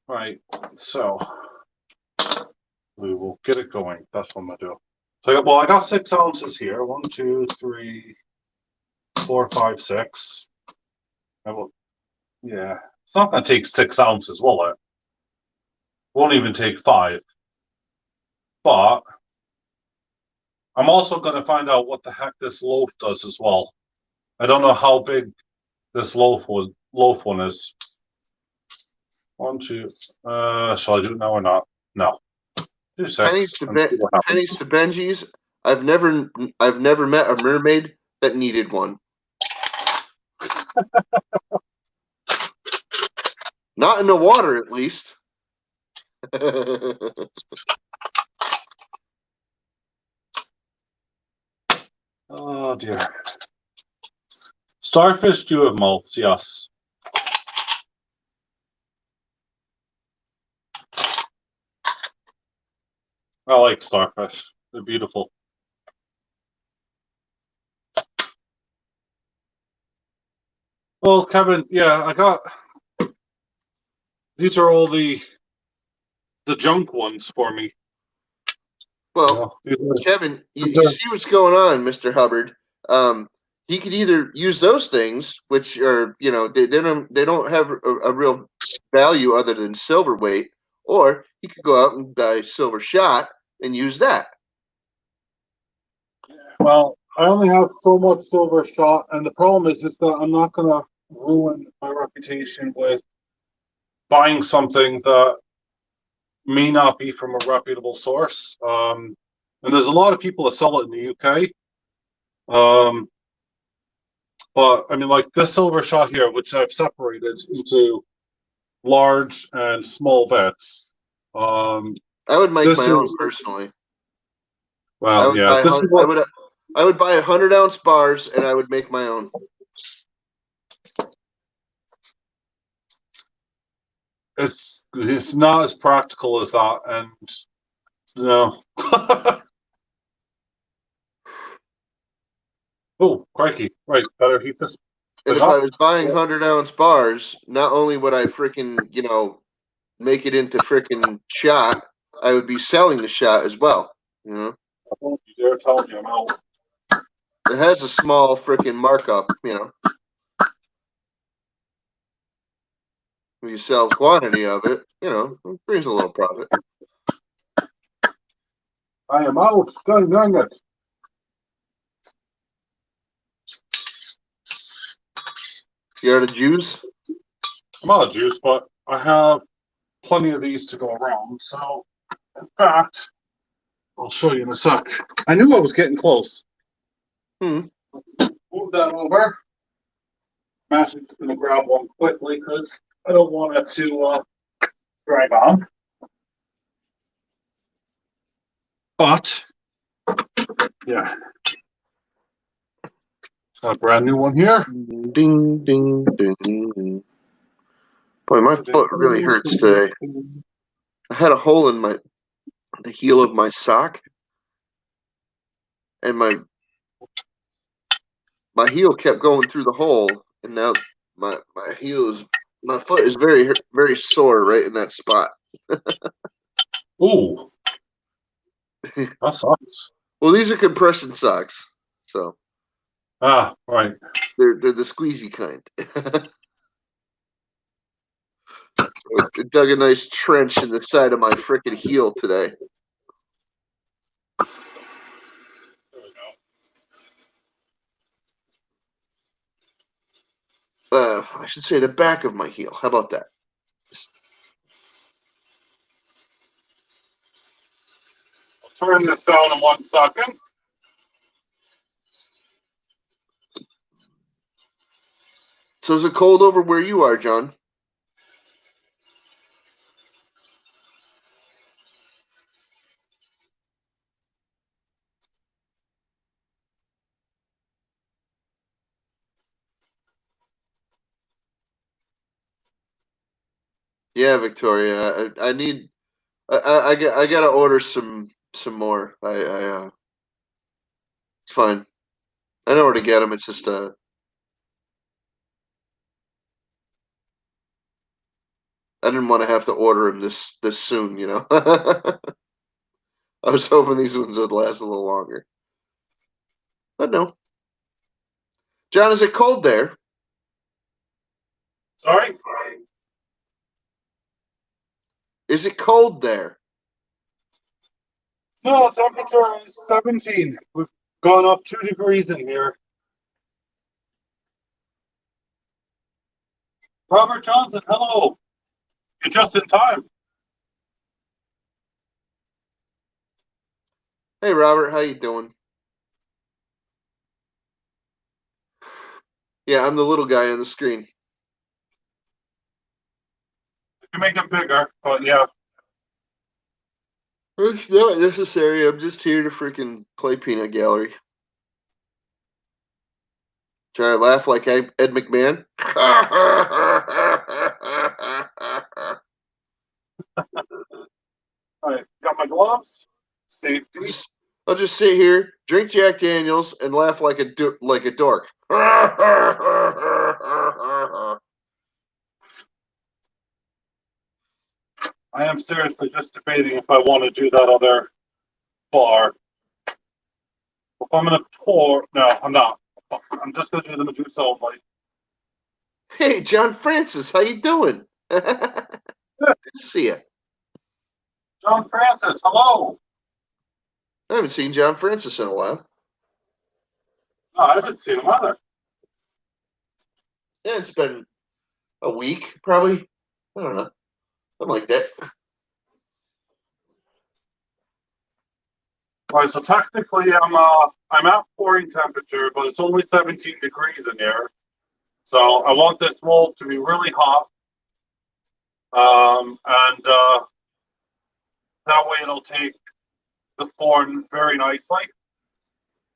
Right, so we will get it going. That's what I'm gonna do. So, I got 6 ounces here. 1, 2, 3, 4, 5, 6. Yeah, it's not gonna take 6 ounces, will it? Won't even take 5. But I'm also gonna find out what the heck this loaf does as well. I don't know how big this loaf one is. 1, 2. Shall I do it now or not? No. Do 6. Pennies to Benji's. I've never met a mermaid that needed one. Not in the water, at least. Oh dear. Starfish do have mouths, yes. I like starfish. They're beautiful. Well, Kevin, yeah, I got... These are all the junk ones for me. Well, Kevin, you see what's going on, Mr. Hubbard. He could either use those things, which are, they don't have a real value other than silver weight, or he could go out and buy silver shot and use that. Well, I only have so much silver shot, and the problem is that I'm not going to ruin my reputation with buying something that may not be from a reputable source. And there's a lot of people that sell it in the UK. But I mean, like this silver shot here, which I've separated into large and small bits. I would make my own personally. Well, I would buy 100-ounce bars, and I would make my own. It's not as practical as that, and no. Oh, crikey! Right, better heat this. And if I was buying 100-ounce bars, not only would I freaking make it into freaking shot, I would be selling the shot as well. Don't you dare tell me I'm out. It has a small freaking markup, When you sell quantity of it, it brings a little profit. I am out. Dang it. You out of juice? I'm out of juice, but I have plenty of these to go around. So, in fact, I'll show you in a sec. I knew I was getting close. Move that over. I'm actually just going to grab one quickly because I don't want it to drag on. But, yeah. Got a brand new one here. Ding, ding, ding. Boy, my foot really hurts today. I had a hole in the heel of my sock, and my heel kept going through the hole, and now my foot is very, very sore right in that spot. Ooh. That sucks. Well, these are compression socks, so. Ah, right. They're the squeezy kind. It dug a nice trench in the side of my frickin' heel today. There we go. I should say the back of my heel. How about that? I'll turn this down in 1 second. So is it cold over where you are, John? Yeah, Victoria. I need. I gotta order some more. It's fine. I know where to get them. It's just I didn't want to have to order them this soon. You know. I was hoping these ones would last a little longer. But no. John, is it cold there? Sorry? Is it cold there? No, temperature is 17. We've gone up 2 degrees in here. Robert Johnson, hello. You're just in time. Hey, Robert, how you doing? Yeah, I'm the little guy on the screen. You can make it bigger, but yeah. It's not necessary. I'm just here to freaking play Peanut Gallery. Try to laugh like Ed McMahon. All right, got my gloves. Safety. I'll just sit here, drink Jack Daniels, and laugh like a dork. I am seriously just debating if I want to do that other bar. If I'm going to pour, no, I'm not. I'm just going to do the Medusa only. Hey, John Francis, how you doing? Good to see you. John Francis, hello. I haven't seen John Francis in a while. No, I haven't seen him either. Yeah, it's been a week, probably. I don't know. Something like that. All right, so technically I'm at pouring temperature, but it's only 17 degrees in here. So I want this roll to be really hot. And that way it'll take the form very nicely.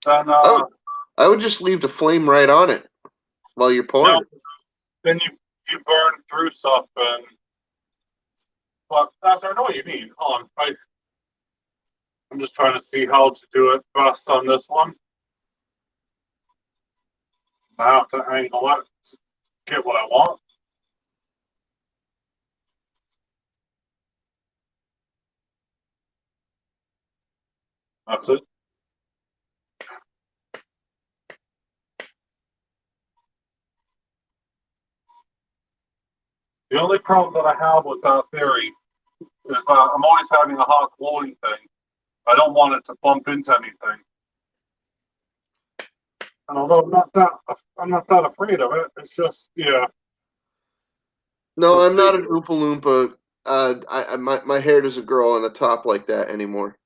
Then I would just leave the flame right on it while you're pouring. no, then you burn through stuff, and but that's I know what you mean. Hold on, I'm just trying to see how to do it best on this one. I have to angle it to get what I want. That's it. The only problem that I have with that theory is that I'm always having a hot glowing thing. I don't want it to bump into anything. And although I'm not that afraid of it. It's just yeah. No, I'm not an Oompa Loompa. My hair doesn't grow on the top like that anymore.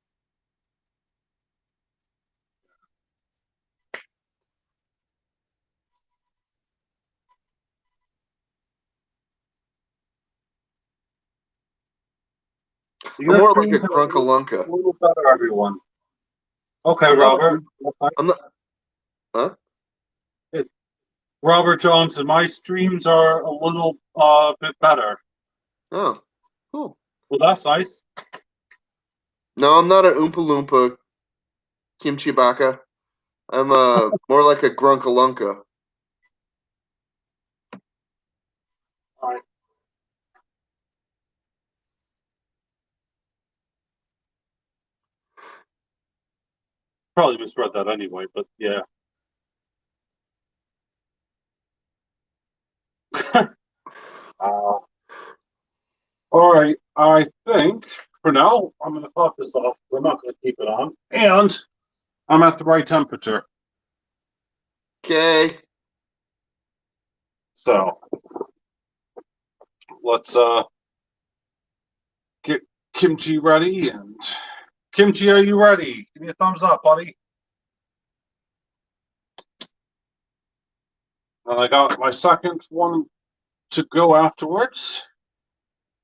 I'm more like a Grunkalunka. A little better, everyone. Okay, I'm Robert. I'm not. Huh? Robert Johnson, my streams are a little bit better. Oh, cool. Well, that's nice. No, I'm not an Oompa Loompa Kimchi Baka. I'm more like a Grunkalunka. All right. Probably misread that anyway, but yeah. All right. I think for now I'm going to pop this off. I'm not going to keep it on, and I'm at the right temperature. Okay. So let's get Kimchi ready. And Kimchi, are you ready? Give me a thumbs up, buddy. And I got my second one to go afterwards.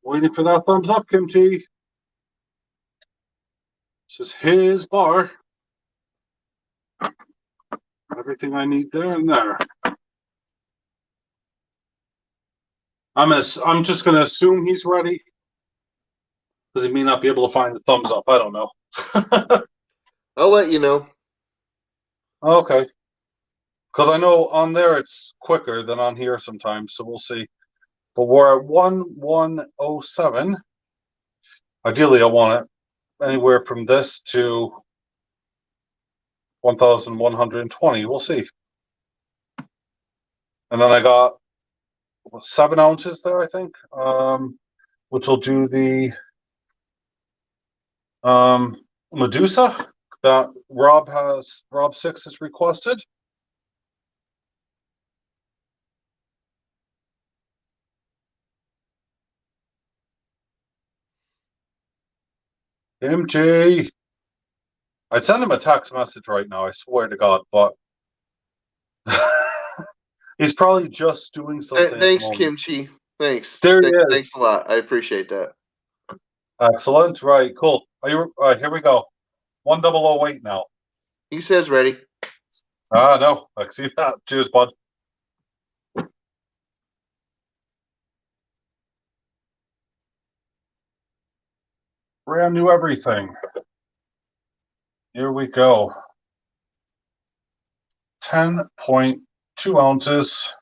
Waiting for that thumbs up, Kimchi. This is his bar. Everything I need there and there. I'm just gonna assume he's ready, because he may not be able to find the thumbs up. I don't know. I'll let you know. Okay. Because I know on there it's quicker than on here sometimes, so we'll see. But we're at 1107. Ideally, I want it anywhere from this to 1120. We'll see. And then I got 7 ounces there, I think, which will do the Medusa that Rob 6 has requested. MJ, I'd send him a text message right now, I swear to God, but he's probably just doing something. Thanks, Kimchi. Thanks. There he is. Thanks a lot. I appreciate that. Excellent. Right. Cool. Are you? All right. Here we go. 1008 now. He says ready. No. I see that. Cheers, bud. Brand new everything. Here we go. 10.2 ounces.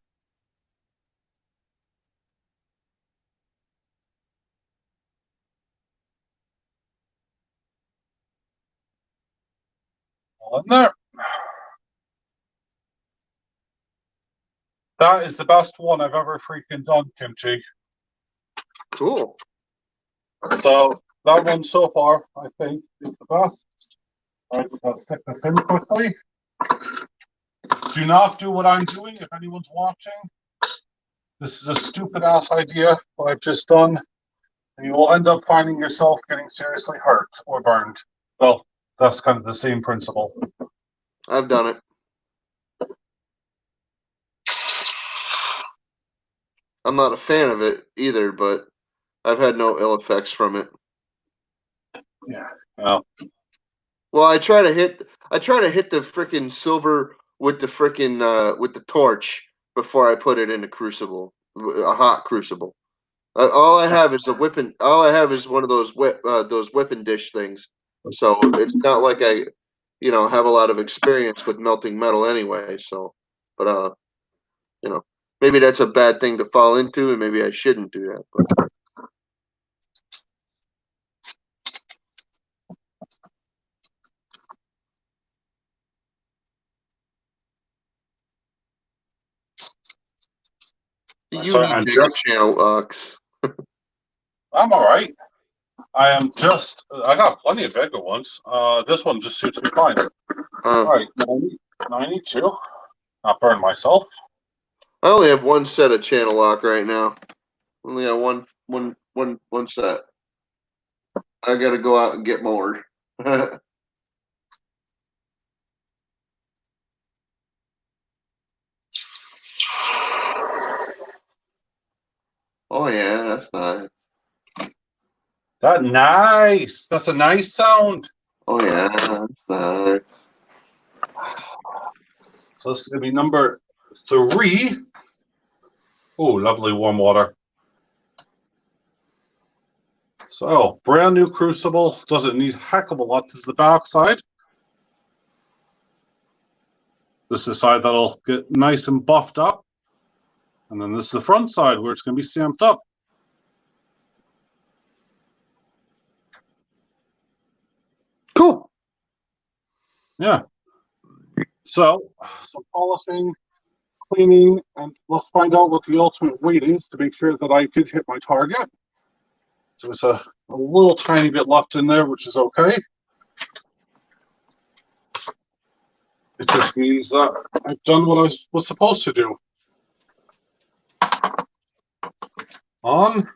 All in there. That is the best one I've ever freaking done, Kimchi. Cool. So that one so far, I think, is the best. All right, let's stick this in quickly. Do not do what I'm doing if anyone's watching. This is a stupid ass idea, what I've just done, and you will end up finding yourself getting seriously hurt or burned. Well, that's kind of the same principle. I've done it. I'm not a fan of it either, but I've had no ill effects from it. Yeah. Well, I try to hit the freaking silver with the freaking with the torch before I put it in a crucible, a hot crucible. All I have is All I have is one of those whipping dish things. So it's not like I, have a lot of experience with melting metal anyway. So, but maybe that's a bad thing to fall into, and maybe I shouldn't do that. But. You need bigger channel locks. I'm all right. I got plenty of bigger ones. This one just suits me fine. All right, 92. Not burn myself. I only have one set of channel lock right now. Only got one set. I got to go out and get more. Oh yeah, that's nice. That's a nice sound. Oh yeah, that's nice. So this is gonna be number 3. Oh, lovely warm water. So brand new crucible. Doesn't need a heck of a lot. This is the back side. This is the side that'll get nice and buffed up. And then this is the front side where it's going to be stamped up. Cool. Yeah. So, some polishing, cleaning, and let's find out what the ultimate weight is to make sure that I did hit my target. So it's a little tiny bit left in there, which is okay. It just means that I've done what I was supposed to do. On.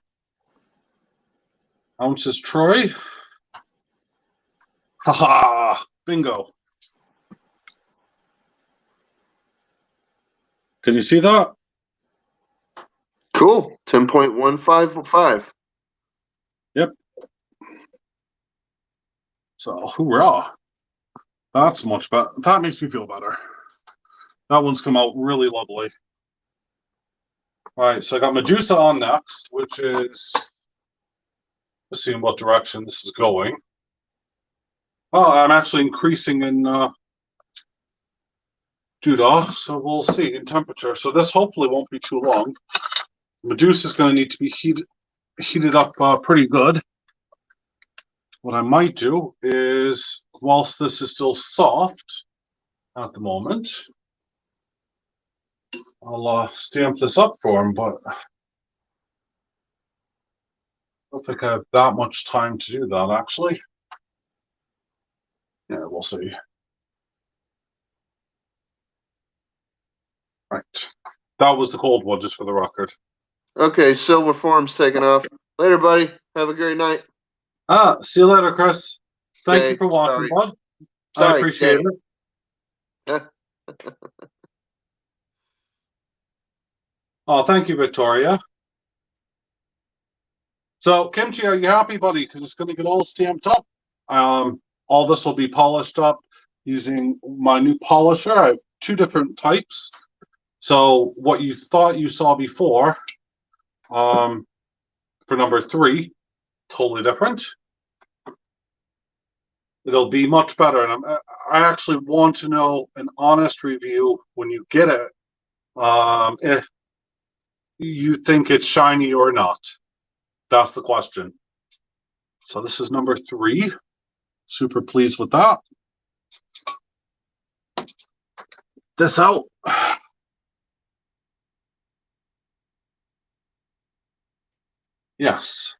Ounces Troy. Haha! Bingo. Can you see that? Cool. 10.1505. Yep. So, hoorah. That's much better. That makes me feel better. That one's come out really lovely. All right, so I got Medusa on next, which is, let's see in what direction this is going. Oh, I'm actually increasing in Judah, so we'll see in temperature. So this hopefully won't be too long. Medusa is going to need to be heated up pretty good. What I might do is, whilst this is still soft at the moment, I'll stamp this up for him, but I don't think I have that much time to do that, actually. Yeah, we'll see. Right. That was the cold one, just for the record. Okay, silver form's taking off. Later, buddy. Have a great night. See you later, Chris. Thank you Okay, for watching, sorry. bud. I Sorry, appreciate okay. it. Oh, thank you, Victoria. So, Kimchi, are you happy, buddy? Because it's going to get all stamped up. All this will be polished up using my new polisher. I have two different types. So, what you thought you saw before, for number 3, totally different. It'll be much better, and I actually want to know an honest review when you get it, if you think it's shiny or not. That's the question. So this is number 3. Super pleased with that. This out. Yes.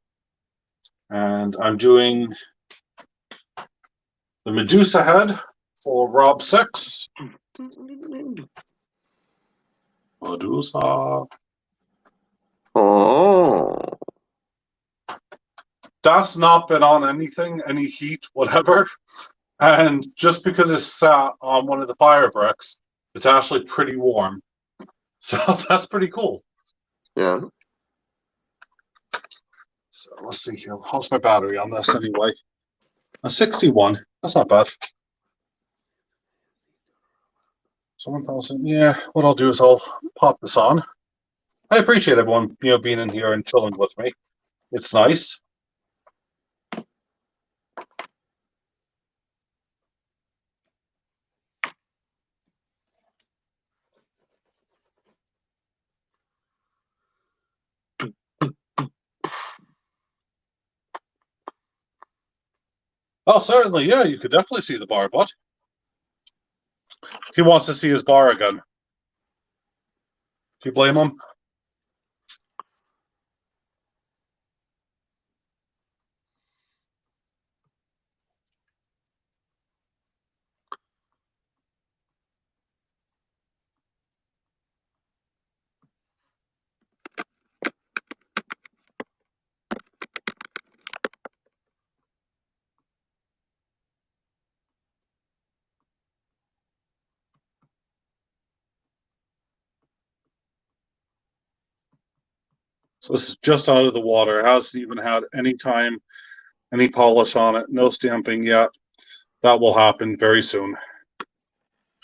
And I'm doing the Medusa head for Rob 6. Medusa. Oh. That's not been on anything, any heat, whatever. And just because it's sat on one of the fire bricks, it's actually pretty warm. So that's pretty cool. Yeah. So let's see here. How's my battery on this anyway? A 61. That's not bad. So 1,000. Yeah, what I'll do is I'll pop this on. I appreciate everyone, being in here and chilling with me. It's nice. Oh, certainly. Yeah, you could definitely see the bar, bud. He wants to see his bar again. Do you blame him? So this is just out of the water. It hasn't even had any time, any polish on it, no stamping yet. That will happen very soon.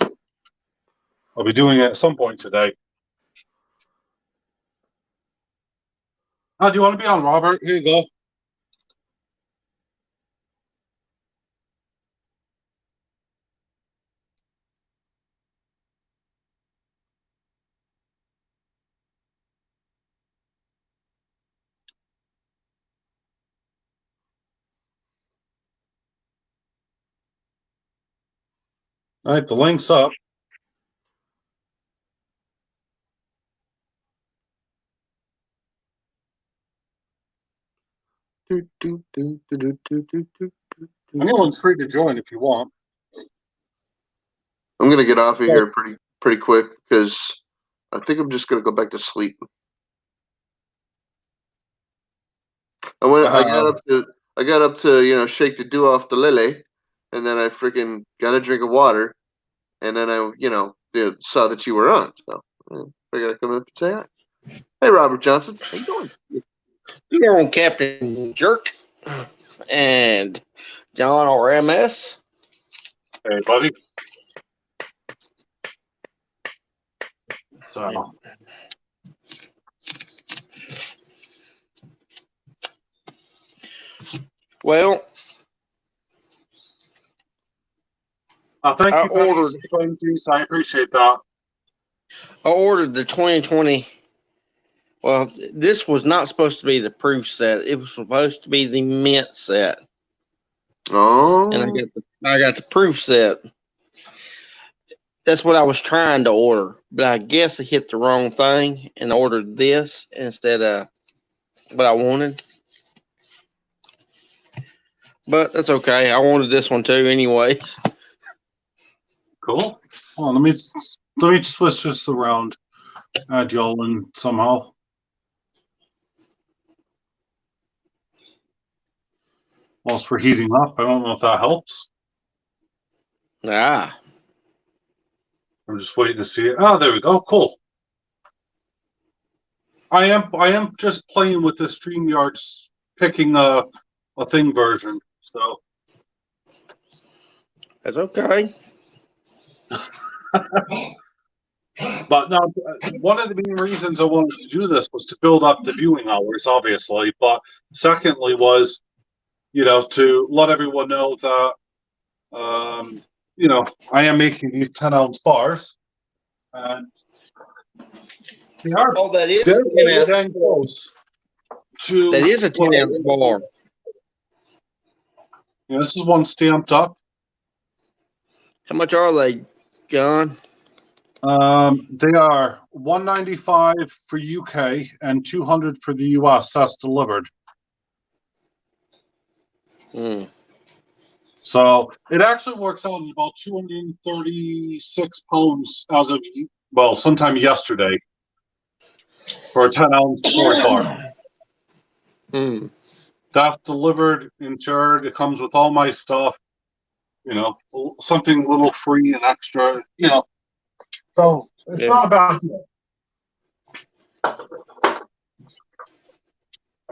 I'll be doing it at some point today. Oh, do you want to be on, Robert? Here you go. All right, the link's up. Anyone's free to join if you want. I'm gonna get off of here pretty quick because I think I'm just gonna go back to sleep. I got up to shake the dew off the lily, and then I freaking got a drink of water, and then I saw that you were on, so I gotta come up and say hi. Hey, Robert Johnson, how you doing? You're on Captain Jerk and John or MS. Hey, buddy. So. Well, Thank you, Penny. I appreciate that. I ordered the 2020. Well, this was not supposed to be the proof set. It was supposed to be the mint set. Oh. And I got the proof set. That's what I was trying to order, but I guess I hit the wrong thing and ordered this instead of what I wanted. But that's okay. I wanted this one too anyway. Cool. Oh, let me switch this around. Add y'all in somehow. Whilst we're heating up, I don't know if that helps. I'm just waiting to see it. Oh, there we go. Cool. I am just playing with the StreamYard's picking a thing version, so that's okay. But now, one of the main reasons I wanted to do this was to build up the viewing hours, obviously. But secondly was, to let everyone know that, I am making these 10-ounce bars, and they are. Oh, that is dang close to. That is a 10-ounce bar. Yeah, this is one stamped up. How much are they, John? They are $195 for UK and $200 for the US. That's delivered. So it actually works out at about 236 pounds as of sometime yesterday for a 10-ounce sport bar. That's delivered, insured. It comes with all my stuff. Something a little free and extra. So it's not a bad deal. I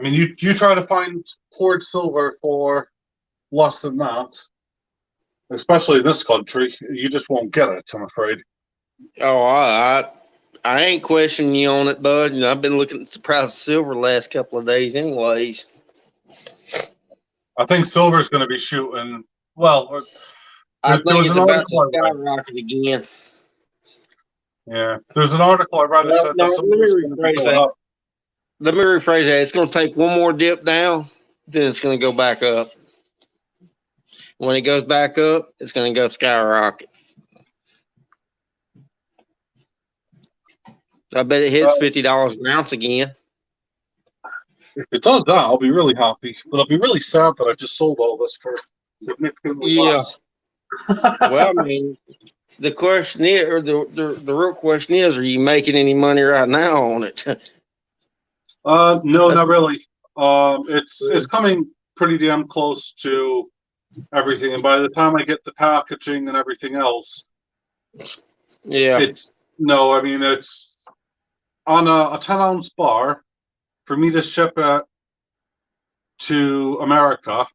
mean, you try to find poured silver for less than that, especially in this country, you just won't get it, I'm afraid. Oh, I ain't questioning you on it, bud. I've been looking at the price of silver the last couple of days anyways. I think silver's going to be shooting, I think it's about to skyrocket again. Yeah, there's an article I read that said let me rephrase that. It's going to take one more dip down, then it's going to go back up. When it goes back up, it's going to go skyrocket. I bet it hits $50 an ounce again. If it does that, I'll be really happy. But I'll be really sad that I just sold all this for significantly less. Well, I mean, the question is, or the real question is, are you making any money right now on it? No, not really. It's coming pretty damn close to everything, and by the time I get the packaging and everything else, it's on a 10-ounce bar for me to ship it to America,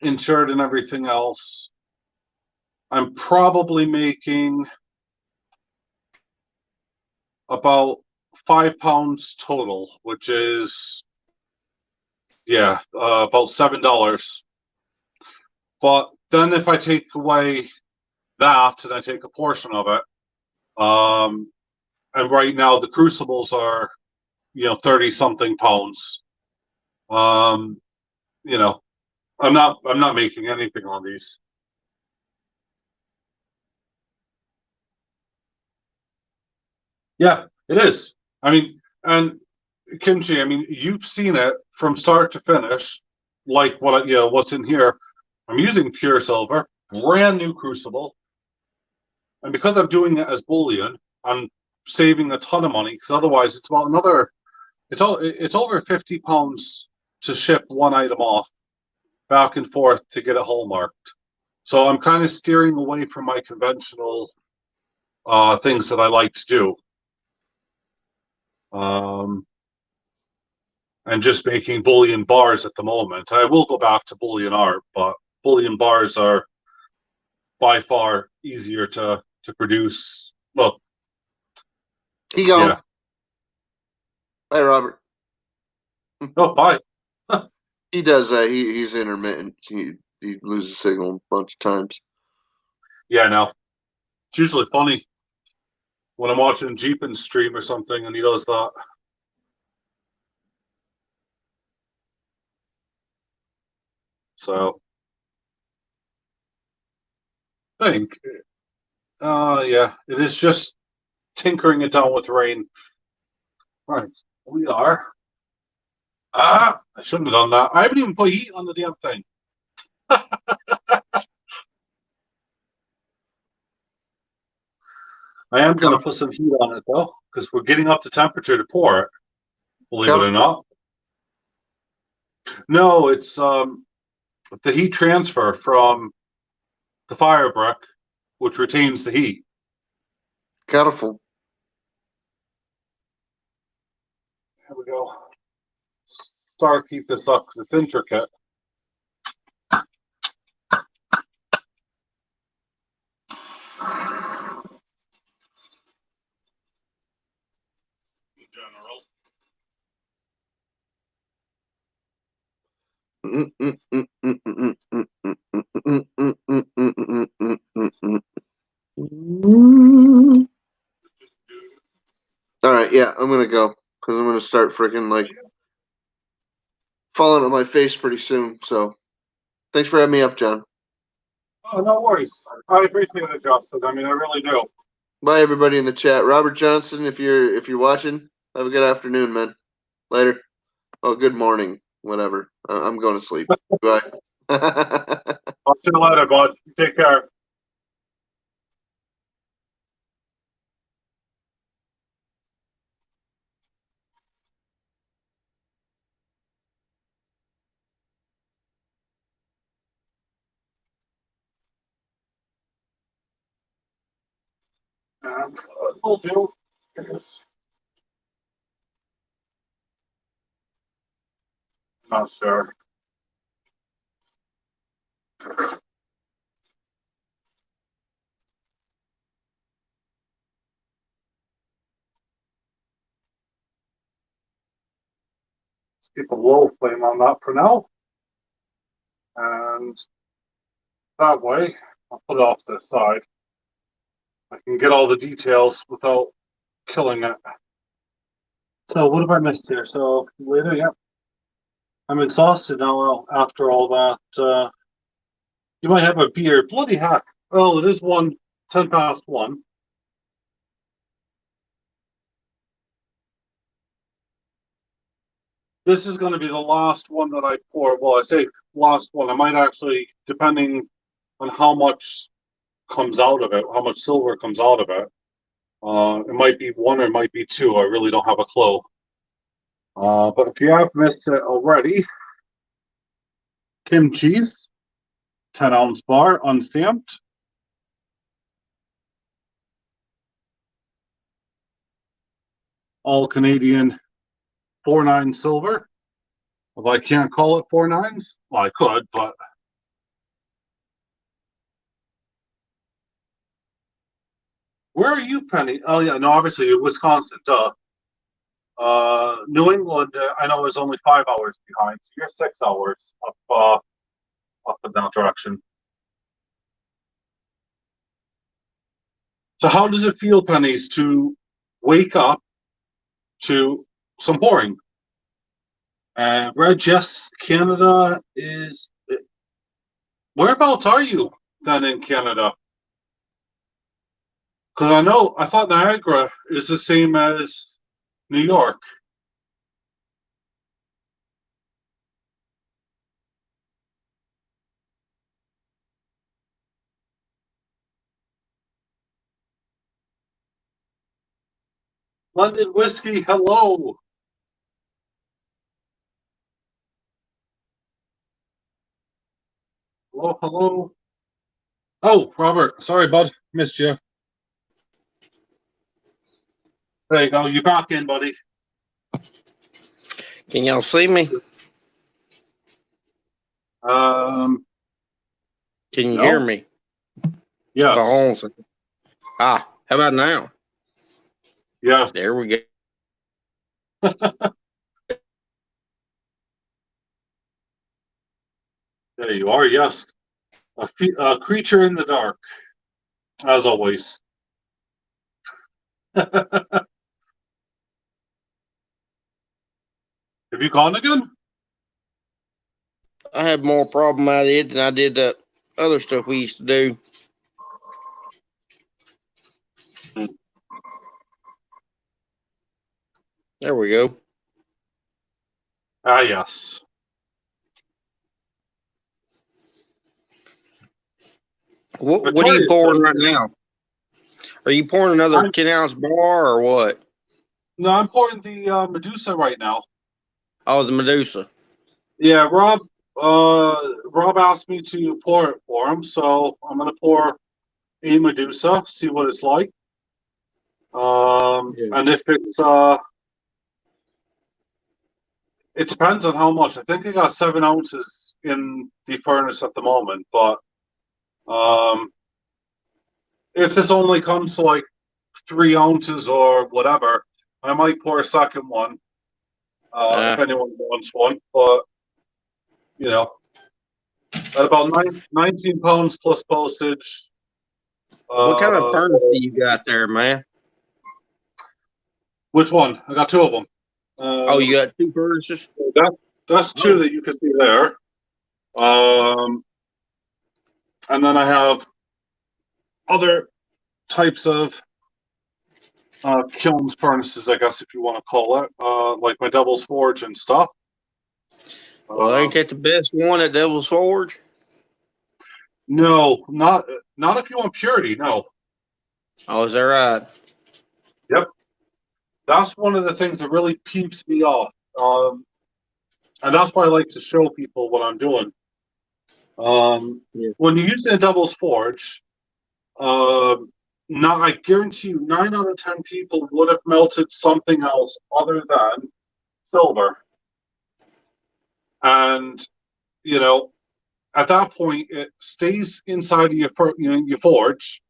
insured and everything else. I'm probably making about £5 total, which is about $7. But then if I take away that and I take a portion of it, and right now the crucibles are 30-something pounds. I'm not making anything on these. Yeah, it is. I mean, and Kimchi, you've seen it from start to finish, like what's in here. I'm using pure silver, brand new crucible, and because I'm doing it as bullion, I'm saving a ton of money. Because otherwise, it's about it's over £50 to ship one item off back and forth to get it hallmarked. So I'm kind of steering away from my conventional things that I like to do. And just making bullion bars at the moment. I will go back to bullion art, but bullion bars are by far easier to produce. Well, He gone. yeah. Bye, Robert. Oh, bye. He does that. He's intermittent. He loses signal a bunch of times. Yeah, no. It's usually funny when I'm watching Jeepin's stream or something and he does that. So, I think, yeah, it is just tinkering it down with rain. Right, we are. I shouldn't have done that. I haven't even put heat on the damn thing. I am going to put some heat on it, though, because we're getting up to temperature to pour it, believe it or not. No, it's the heat transfer from the fire brick, which retains the heat. Careful. Here we go. Start to heat this up because it's intricate. In general. All right, yeah, I'm gonna go because I'm gonna start freaking like falling on my face pretty soon. So, thanks for having me up, John. Oh, no worries. I appreciate it, Justin. I mean, I really do. Bye, everybody in the chat. Robert Johnson, if you're watching, have a good afternoon, man. Later. Oh, good morning. Whatever. I'm going to sleep. Bye. I'll see you later, bud. Take care. And we'll do. Not sure. Keep a low flame on that for now. And that way, I'll put it off to the side. I can get all the details without killing it. So what have I missed here? So later, yeah. I'm exhausted now after all that. You might have a beer. Bloody heck. Oh, it is 10 past 1. This is going to be the last one that I pour. Well, I say last one. I might actually, depending on how much comes out of it, how much silver comes out of it. It might be 1 or it might be 2. I really don't have a clue. But if you have missed it already, kimchi's 10-ounce bar, unstamped. All Canadian 4.9 silver. Well, I can't call it 4.9s. Well, I could, but where are you, Penny? Oh yeah, no, obviously Wisconsin. Duh. New England, I know, is only 5 hours behind. So you're 6 hours up in that direction. So how does it feel, Pennies, to wake up to some pouring? Red Jess, Canada is. Whereabouts are you then in Canada? Because I thought Niagara is the same as New York. London whiskey, hello. hello. Oh, Robert, sorry, bud, missed you. There you go. You're back in, buddy. Can y'all see me? Um, Can you No. hear me? yes, Hold on a second. How about now? yes. There we go. There you are. Yes, a creature in the dark, as always. Have you gone again? I had more problem out of it than I did the other stuff we used to do. Hmm. There we go. Ah, yes. What are you Victoria pouring said- right now? Are you pouring another I'm- 10-ounce bar or what? No, I'm pouring the Medusa right now. Oh, the Medusa. Yeah, Rob asked me to pour it for him, so I'm gonna pour a Medusa, see what it's like. Yeah. And if it depends on how much. I think I got 7 ounces in the furnace at the moment, but if this only comes to like 3 ounces or whatever, I might pour a second one if anyone wants one. But you know, at about 19 pounds plus postage. What kind of furnace do you got there, man? Which one? I got 2 of them. Oh, you got 2 furnaces? That's 2 that you can see there. And then I have other types of kilns, furnaces, I guess if you want to call it, like my Devil's Forge and stuff. Well, ain't that the best one at Devil's Forge? No, not if you want purity. No. Oh, is that right? Yep. That's one of the things that really peeps me off, and that's why I like to show people what I'm doing. Yeah. When you use a Devil's Forge, now I guarantee you, 9 out of 10 people would have melted something else other than silver, and you know, at that point, it stays inside of your forge,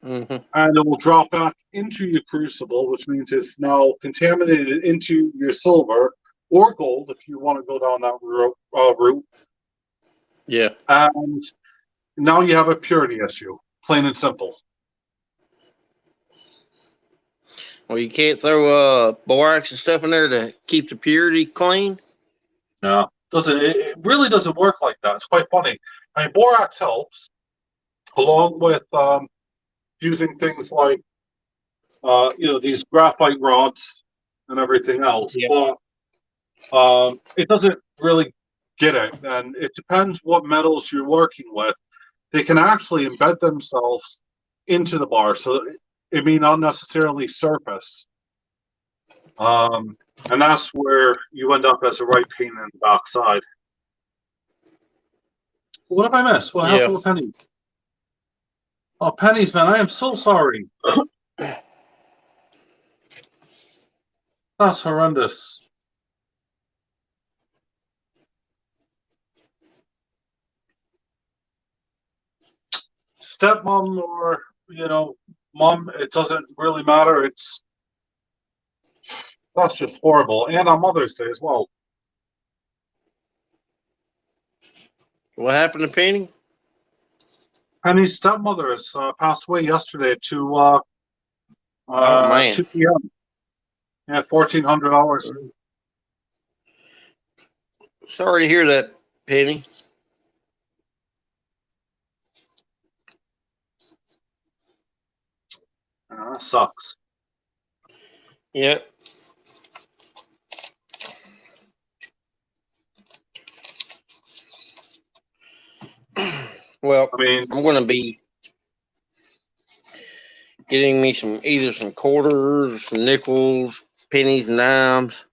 Mm-hmm. and it will drop back into your crucible, which means it's now contaminated into your silver or gold if you want to go down that route. Yeah. And now you have a purity issue, plain and simple. Well, you can't throw borax and stuff in there to keep the purity clean? No, it really doesn't work like that. It's quite funny. I mean, borax helps, along with using things like these graphite rods and everything else. Yeah. But it doesn't really get it, and it depends what metals you're working with. They can actually embed themselves into the bar, so it may not necessarily surface. And that's where you end up as a right pain in the backside. What have I missed? What happened with Penny? Oh, pennies, man! I am so sorry. That's horrendous. Stepmom or mom, it doesn't really matter. That's just horrible. And on Mother's Day as well. What happened to Penny? Penny's stepmother has passed away yesterday at 2 man. 2 p.m. Yeah, 1400 hours. Sorry to hear that, Penny. That sucks. Yep. Well, I mean, I'm going to be getting me either some quarters, some nickels, pennies, and dimes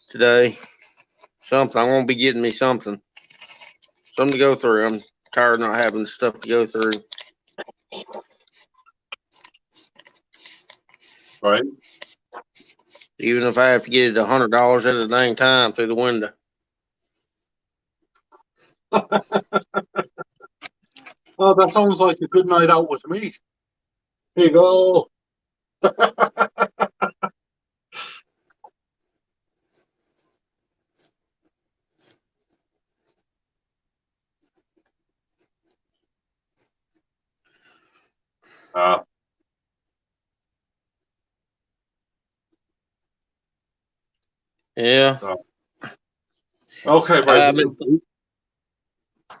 today. Something. I'm going to be getting me something. Something to go through. I'm tired of not having stuff to go through. Right. Even if I have to get it $100 at a dang time through the window. Oh, that sounds like a good night out with me. Here you go. Yeah. Okay, right. I've been, I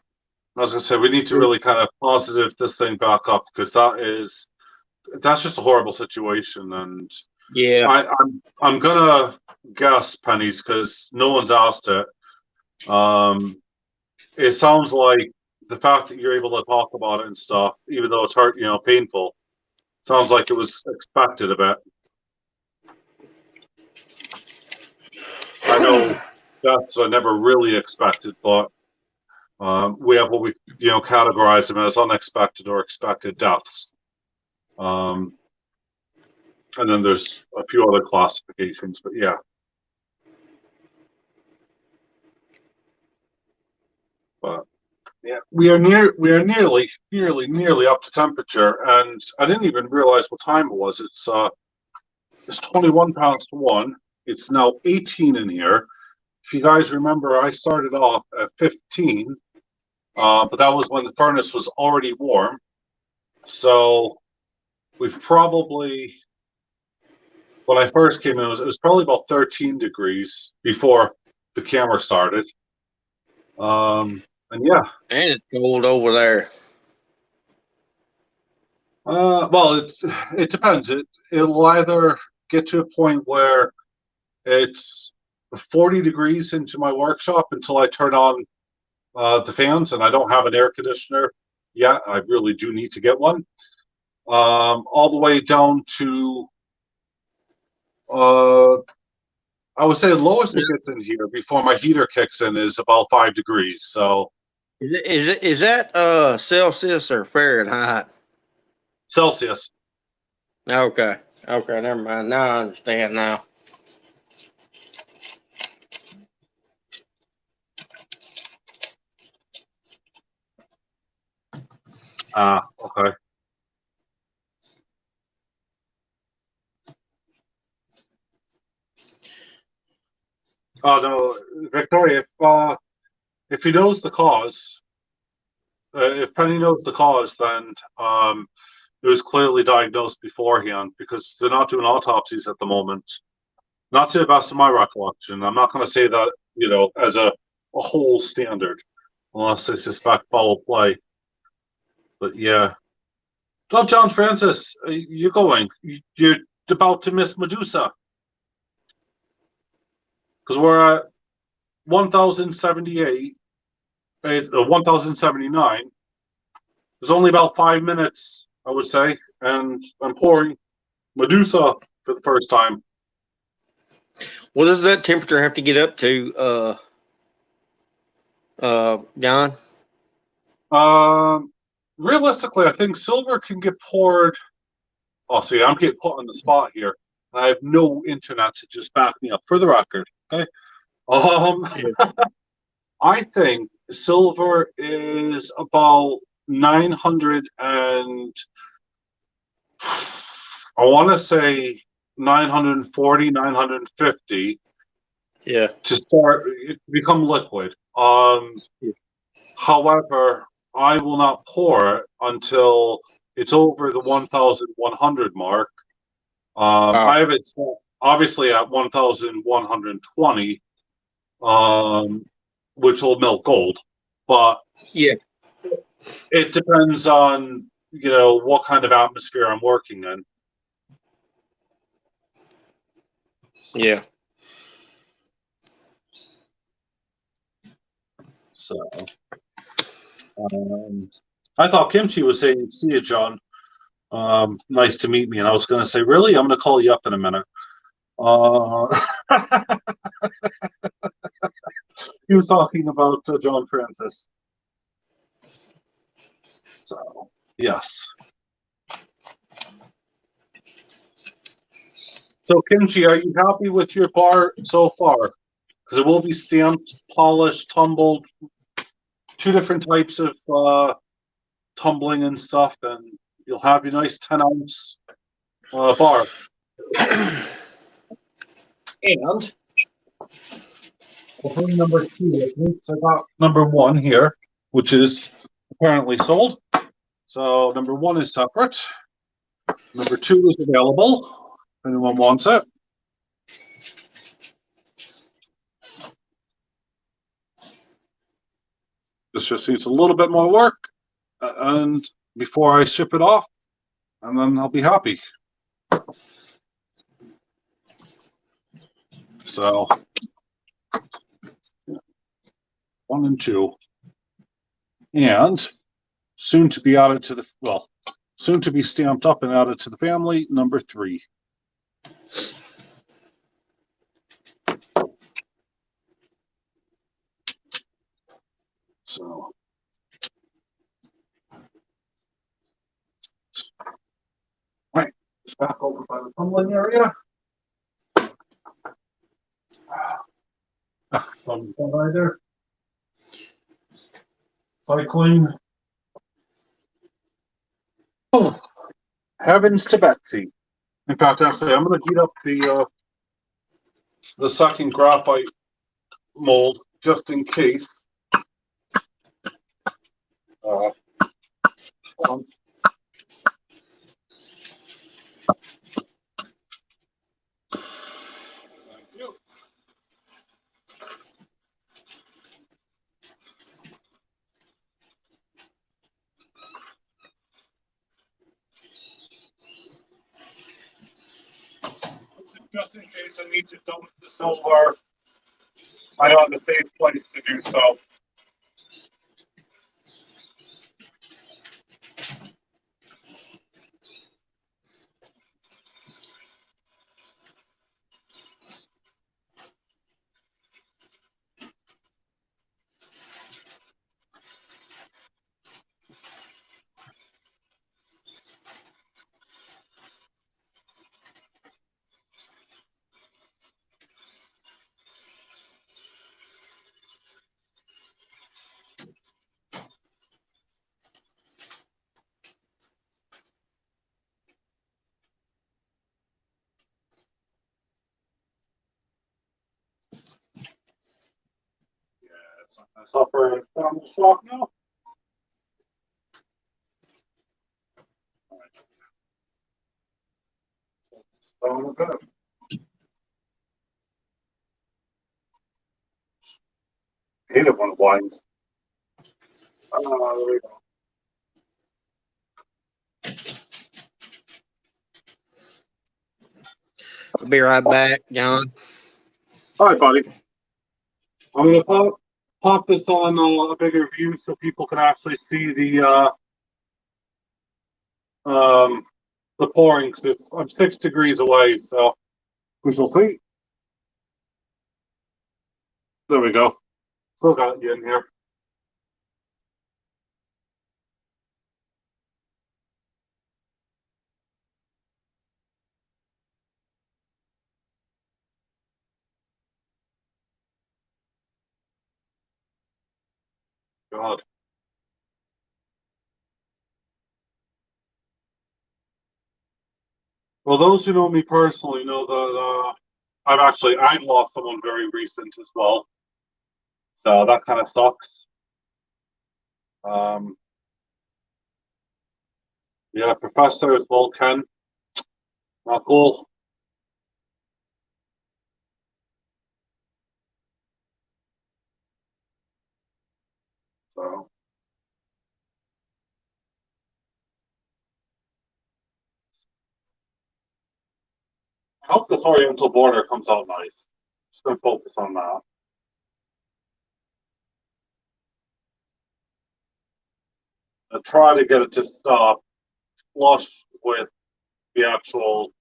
was gonna say we need to really kind of positive this thing back up because that's just a horrible situation, and yeah. I'm gonna guess pennies because no one's asked it. It sounds like the fact that you're able to talk about it and stuff, even though it's hurt, painful, sounds like it was expected a bit. I know that's I never really expected, but we have what we categorize them as unexpected or expected deaths. And then there's a few other classifications, but yeah. But yeah, we are nearly up to temperature, and I didn't even realize what time it was. It's 21 past 1. It's now 18 in here. If you guys remember, I started off at 15, but that was when the furnace was already warm. So we've probably, when I first came in, it was probably about 13 degrees before the camera started. And yeah. And it's cold over there. Well, it depends. It'll either get to a point where it's 40 degrees into my workshop until I turn on the fans, and I don't have an air conditioner yet. I really do need to get one. All the way down to I would say the lowest it gets in here before my heater kicks in is about 5 degrees. So is that Celsius or Fahrenheit? Celsius. Okay. Okay, never mind. Now I understand now. Okay. Oh no, Victoria, if he knows the cause, if Penny knows the cause, then it was clearly diagnosed beforehand because they're not doing autopsies at the moment. Not to the best of my recollection. I'm not going to say that, as a whole standard, unless they suspect foul play. But yeah. Oh, John Francis, you're going. You're about to miss Medusa. Because we're at 1,078, 1,079. There's only about 5 minutes, I would say, and I'm pouring Medusa for the first time. What does that temperature have to get up to, John? Realistically, I think silver can get poured. Oh, see, I'm getting put on the spot here. I have no internet to just back me up for the record. Okay. I think silver is about 900 and I want to say 940, 950. Yeah. To start to become liquid. However, I will not pour it until it's over the 1,100 mark. I have it set obviously at 1,120, which will melt gold. But yeah, it depends on what kind of atmosphere I'm working in. Yeah. So, I thought Kimchi was saying, "See you, John. Nice to meet me." And I was going to say, "Really? I'm going to call you up in a minute." He was talking about John Francis. So, yes. So, Kimchi, are you happy with your bar so far? Because it will be stamped, polished, tumbled, two different types of tumbling and stuff, and you'll have your nice 10-ounce bar. And I'll bring number 2. I got number 1 here, which is apparently sold. So number 1 is separate. Number 2 is available. If anyone wants it. This just needs a little bit more work, and before I ship it off, and then I'll be happy. So 1 and 2, and soon to be added to the soon to be stamped up and added to the family. Number 3. So, right, back over by the tumbling area. Either cycling. Oh, heavens to Betsy! In fact, actually, I'm going to heat up the second graphite mold just in case. Um, Thank you. Just in case I need to dump the silver, I have a safe place to do so. I suffer thermal shock now. Down a bit. Hate it when it winds. There we go. I'll be right back, John. All right, buddy. I'm gonna pop this on a bigger view so people can actually see the pouring. Cause I'm 6 degrees away, so we shall see. There we go. Still got you in here. God. Well, those who know me personally know that I've lost someone very recent as well. So that kind of sucks. Um, yeah, Professor as well, Ken. Not cool. So I hope this Oriental border comes out nice. Just gonna focus on that. I try to get it to stop flush with the actual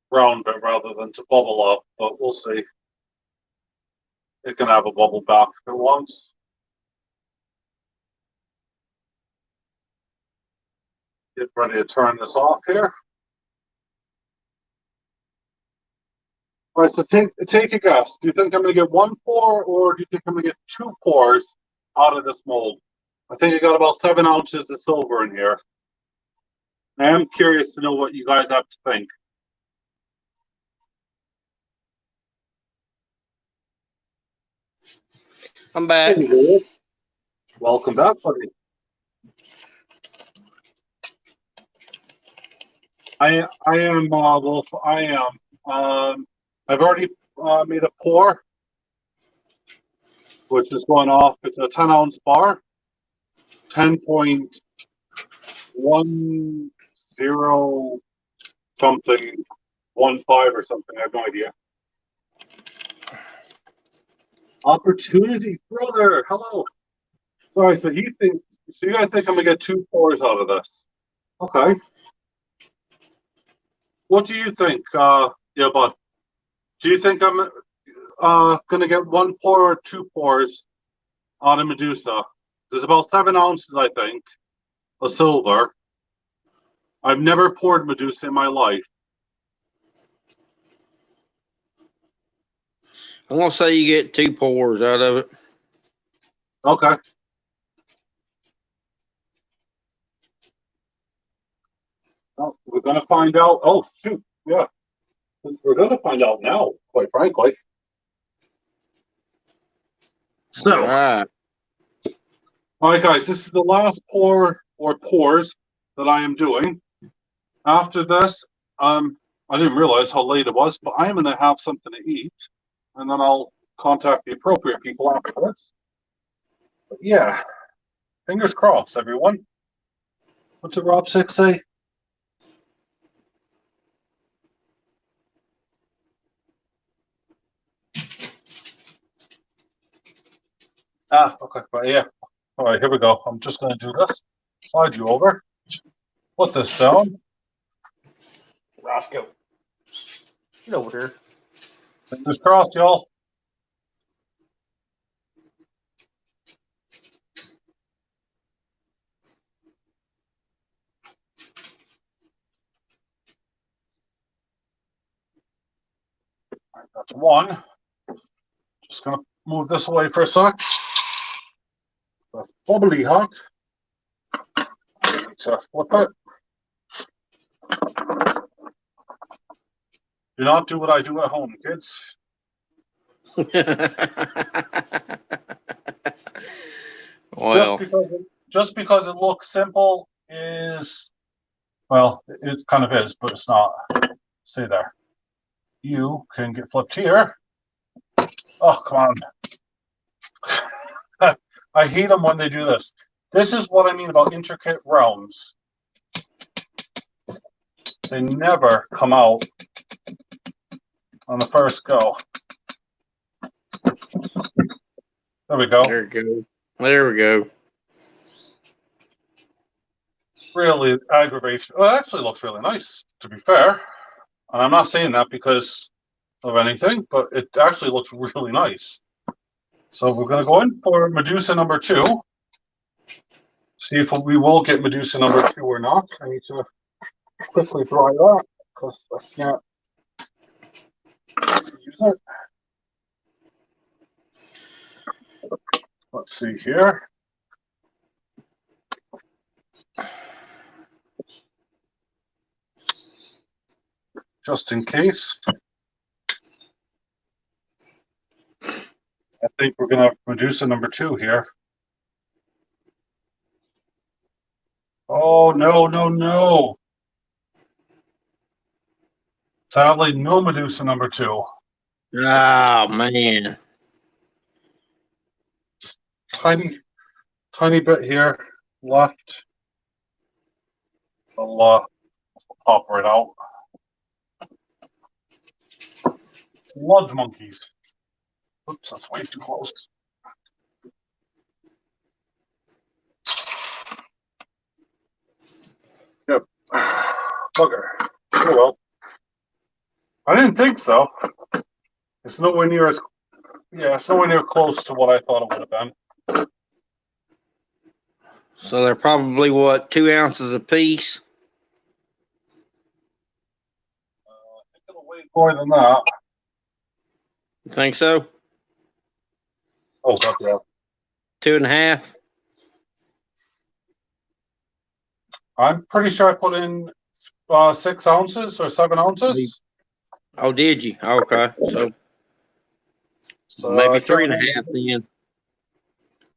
brown bit rather than to bubble up, but we'll see. It can have a bubble back if it wants. Get ready to turn this off here. All right, so take a guess. Do you think I'm going to get one pour, or do you think I'm going to get two pours out of this mold? I think I got about 7 ounces of silver in here. I am curious to know what you guys have to think. I'm back. Welcome back, buddy. I am Wolf. I am. I've already made a pour, which is going off. It's a 10-ounce bar, 10.10 something, 15 or something. I have no idea. Opportunity, brother. Hello. Sorry. So he thinks. So you guys think I'm gonna get 2 pours out of this? Okay. What do you think, yeah, bud? Do you think I'm gonna get 1 pour or 2 pours out of Medusa? There's about 7 ounces, I think, of silver. I've never poured Medusa in my life. I'm gonna say you get 2 pours out of it. Okay. Well, we're gonna find out. Oh shoot! Yeah, we're gonna find out now. Quite frankly. So, All right, guys, this is the last pour or pours that I am doing. After this, I didn't realize how late it was, but I am gonna have something to eat, and then I'll contact the appropriate people afterwards. But yeah, fingers crossed, everyone. What did Rob 6 say? Ah, okay, but yeah. All right, here we go. I'm just going to do this. Slide you over. Put this down. Roscoe, get over here. Fingers crossed, y'all. All right, that's one. Just going to move this away for a sec. That's bubbly hot. So flip it. Do not do what I do at home, kids. Well, Just because it looks simple is, well, it kind of is, but it's not. Stay there. You can get flipped here. Oh, come on. I hate them when they do this. This is what I mean about intricate realms. They never come out on the first go. There we go. there we go. There we go. Really aggravates. Well, it actually looks really nice, to be fair. And I'm not saying that because of anything, but it actually looks really nice. So we're going to go in for Medusa number 2. See if we will get Medusa number 2 or not. I need to quickly dry that because I can't use it. Let's see here. Just in case. I think we're going to have Medusa number 2 here. Oh, no, no, no. Sadly, no Medusa number 2. Oh, man. Tiny bit here left. I'll pop right out. Blood monkeys. Oops, that's way too close. Yep. Bugger. Oh well. I didn't think so. It's nowhere near as, yeah, it's nowhere near close to what I thought it would have been. So they're probably, what, 2 ounces apiece? more than that. You think so? Oh, God, yeah. 2.5. I'm pretty sure I put in 6 ounces or 7 ounces. Oh, did you? Okay, so So maybe I can't 3.5 then.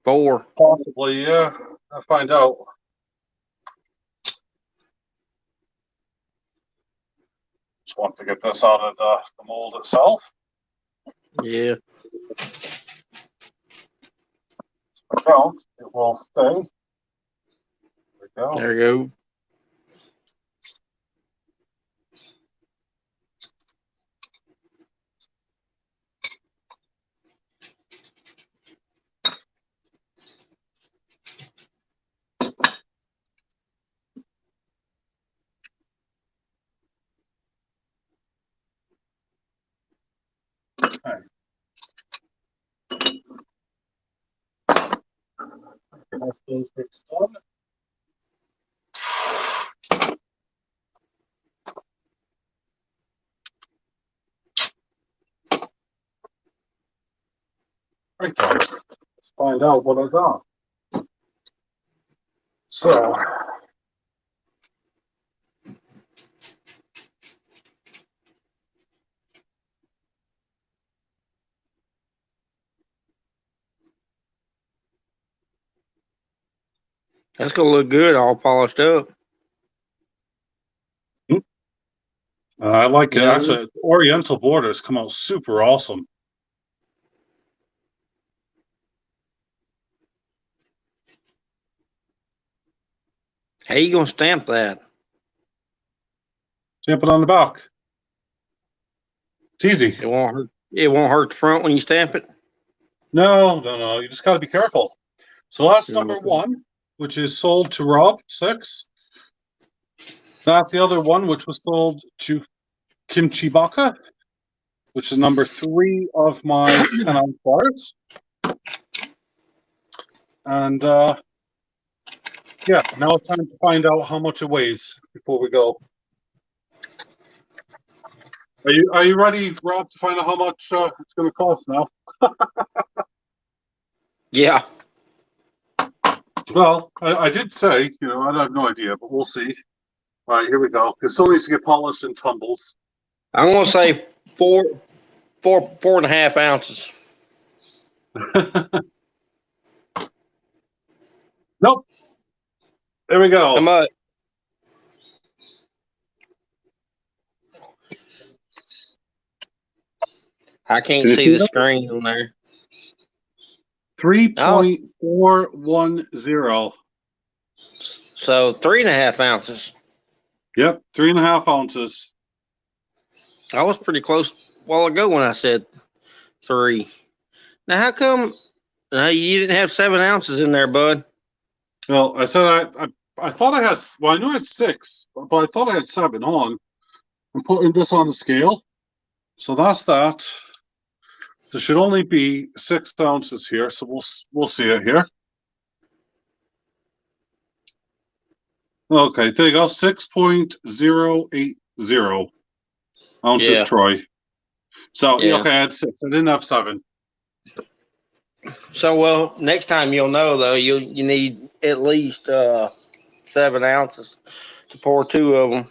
4. possibly, yeah. I'll find out. Just want to get this out of the mold itself. Yeah. If I don't, it will stay. There we go. There you go. That's those fixed done. Right there. Let's find out what I got. So, That's gonna look good, all polished up. I like it. Yeah. Actually, Oriental borders come out super awesome. How you gonna stamp that? Stamp it on the back. It's easy. It won't hurt. It won't hurt the front when you stamp it. No. You just got to be careful. So that's number Okay. 1, which is sold to Rob, 6. That's the other one, which was sold to Kimchi Baka, which is number 3 of my 10-ounce bars. And yeah, now it's time to find out how much it weighs before we go. Are you ready, Rob, to find out how much it's going to cost now? Yeah. Well, I did say, I have no idea, but we'll see. All right, here we go. It still needs to get polished and tumbles. I'm gonna say 4.5 ounces. Nope. There we go. How much? I can't Can you see see the that? screen on there. 3.410. So 3.5 ounces. Yep, 3.5 ounces. I was pretty close a while ago when I said 3. Now how come you didn't have 7 ounces in there, bud? Well, I said I thought I had. Well, I knew I had 6, but I thought I had 7. Hold on, I'm putting this on the scale. So that's that. There should only be 6 ounces here, so we'll see it here. Okay, there you go. 6.080 ounces, Yeah. Troy. So Yeah. okay, I had 6. I didn't have 7. So well, next time you'll know though, you need at least 7 ounces to pour 2 of them.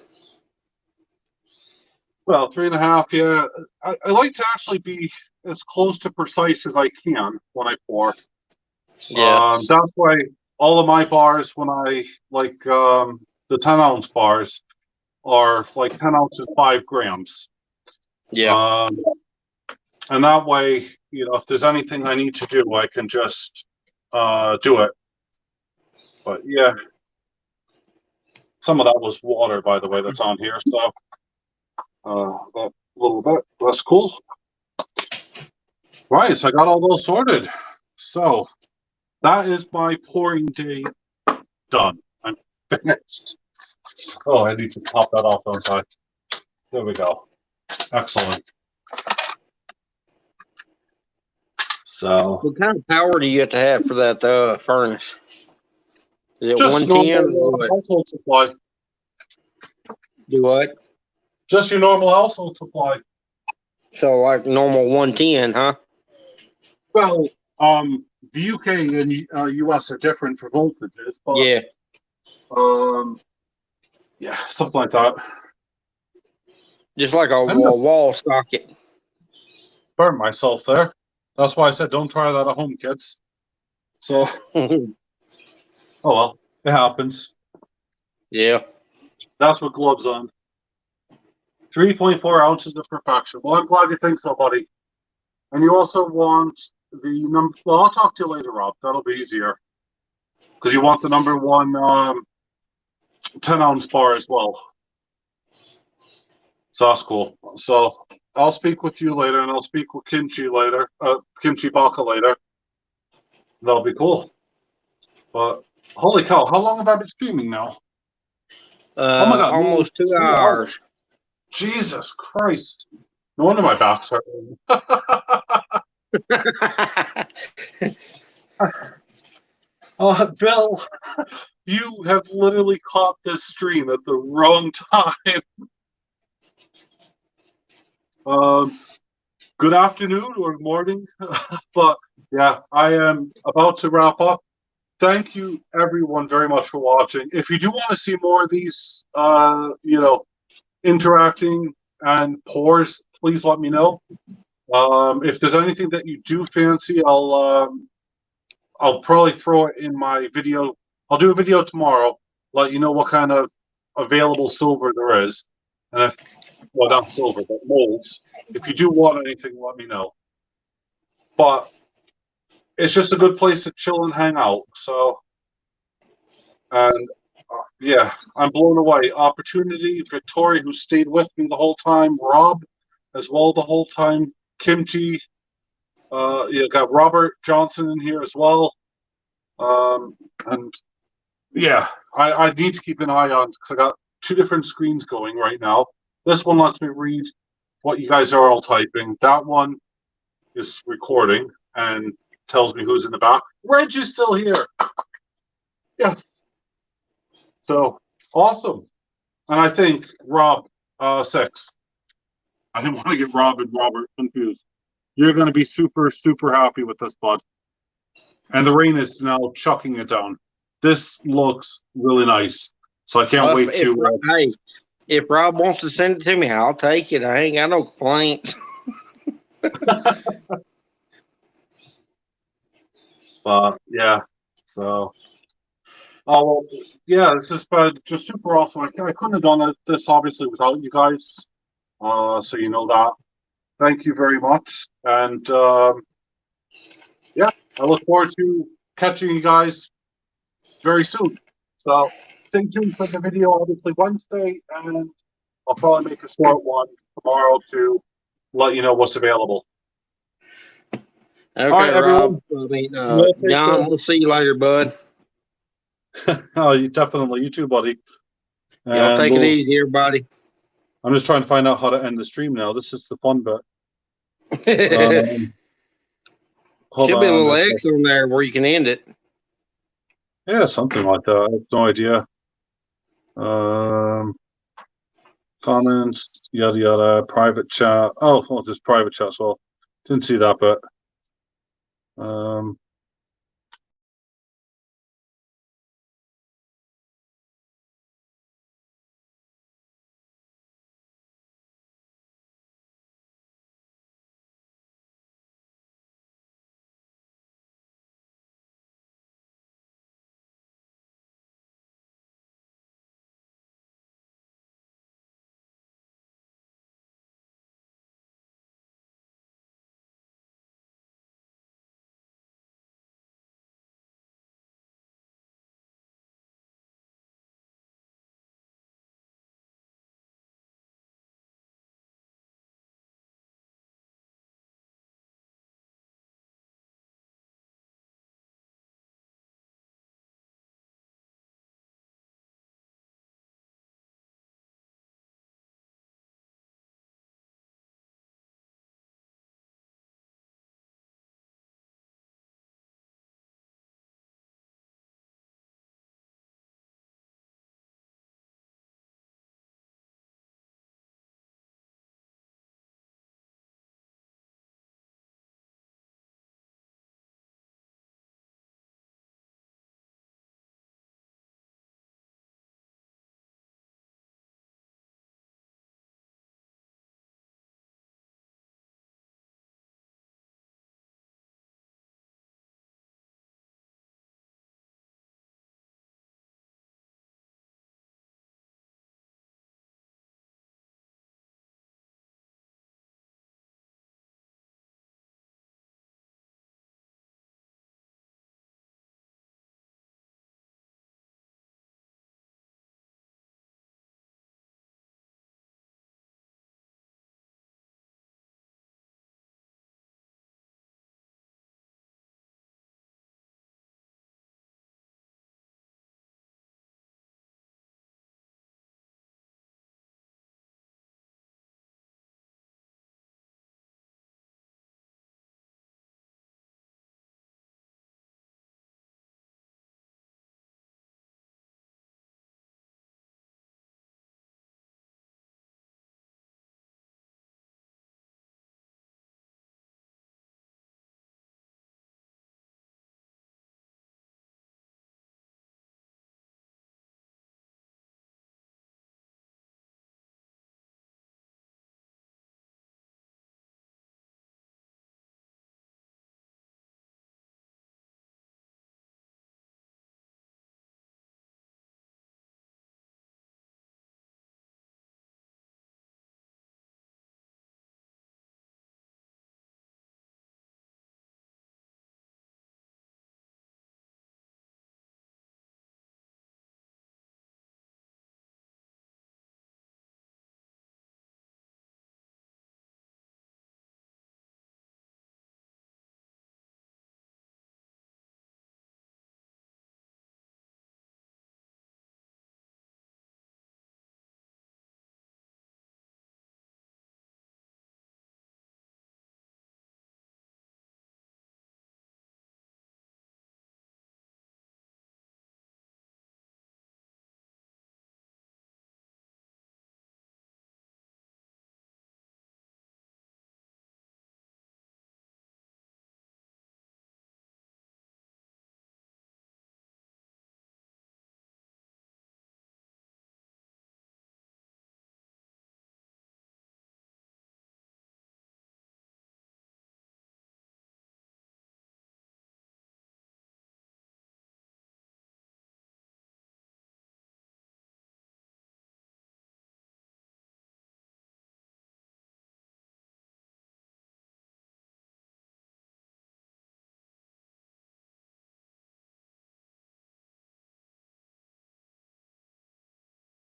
Well, 3.5. Yeah, I like to actually be as close to precise as I can when I pour. Yeah. That's why all of my bars, when I like the 10-ounce bars, are like 10 ounces, 5 grams. Yeah. And that way, if there's anything I need to do, I can just do it. But yeah, some of that was water, by the way, that's on here. So that little bit, that's cool. Right, so I got all those sorted. So that is my pouring day done. I'm finished. Oh, I need to top that off, don't I? There we go. Excellent. So What kind of power do you have to have for that furnace? Is it just 110 or normal what? household supply. Do what? Just your normal household supply. So like normal 110, huh? Well, the UK and US are different for voltages, but Yeah. yeah, something like that. Just like a I'm gonna wall socket. burn myself there. That's why I said don't try that at home, kids. So, oh well, it happens. Yeah. That's what gloves on. 3.4 ounces of perfection. Well, I'm glad you think so, buddy. And you also want the number. Well, I'll talk to you later, Rob. That'll be easier because you want the number one 10-ounce bar as well. So that's cool. So I'll speak with you later, and I'll speak with Kimchi later. Kimchi Baka later. That'll be cool. But holy cow, how long have I been streaming now? Oh my god, nearly Almost 2 2 hours. Jesus Christ. No wonder my back's hurting. Bill, you have literally caught this stream at the wrong time. Good afternoon or morning. But yeah, I am about to wrap up. Thank you everyone very much for watching. If you do want to see more of these, interacting and pours, please let me know. If there's anything that you do fancy, I'll probably throw it in my video. I'll do a video tomorrow, let you know what kind of available silver there is, and if, well, not silver, but molds. If you do want anything, let me know. But it's just a good place to chill and hang out. So, and yeah, I'm blown away. Opportunity, Victoria, who stayed with me the whole time, Rob, as well the whole time, Kimchi. You got Robert Johnson in here as well. And yeah, I need to keep an eye on because I got 2 different screens going right now. This one lets me read what you guys are all typing. That one is recording and tells me who's in the back. Reg is still here. Yes. So awesome. And I think Rob 6. I didn't want to get Rob and Robert confused. You're going to be super, super happy with this, bud. And the rain is now chucking it down. This looks really nice. So I can't wait to. Hey, if Rob wants to send it to me, I'll take it. I ain't got no complaints. Yeah. So. Oh well, yeah. This has been just super awesome. I couldn't have done this obviously without you guys. So you know that. Thank you very much, and yeah, I look forward to catching you guys very soon. So stay tuned for the video, obviously Wednesday, and I'll probably make a short one tomorrow to let you know what's available. Okay, right, Rob. I mean, John, we'll see you later, bud. Oh, you definitely. You too, buddy. Y'all take it easy, everybody. I'm just trying to find out how to end the stream now. This is the fun bit. Should be a little X on there where you can end it. Yeah, something like that. I have no idea. Comments, yada yada, private chat. Oh, just private chat as well. Didn't see that bit.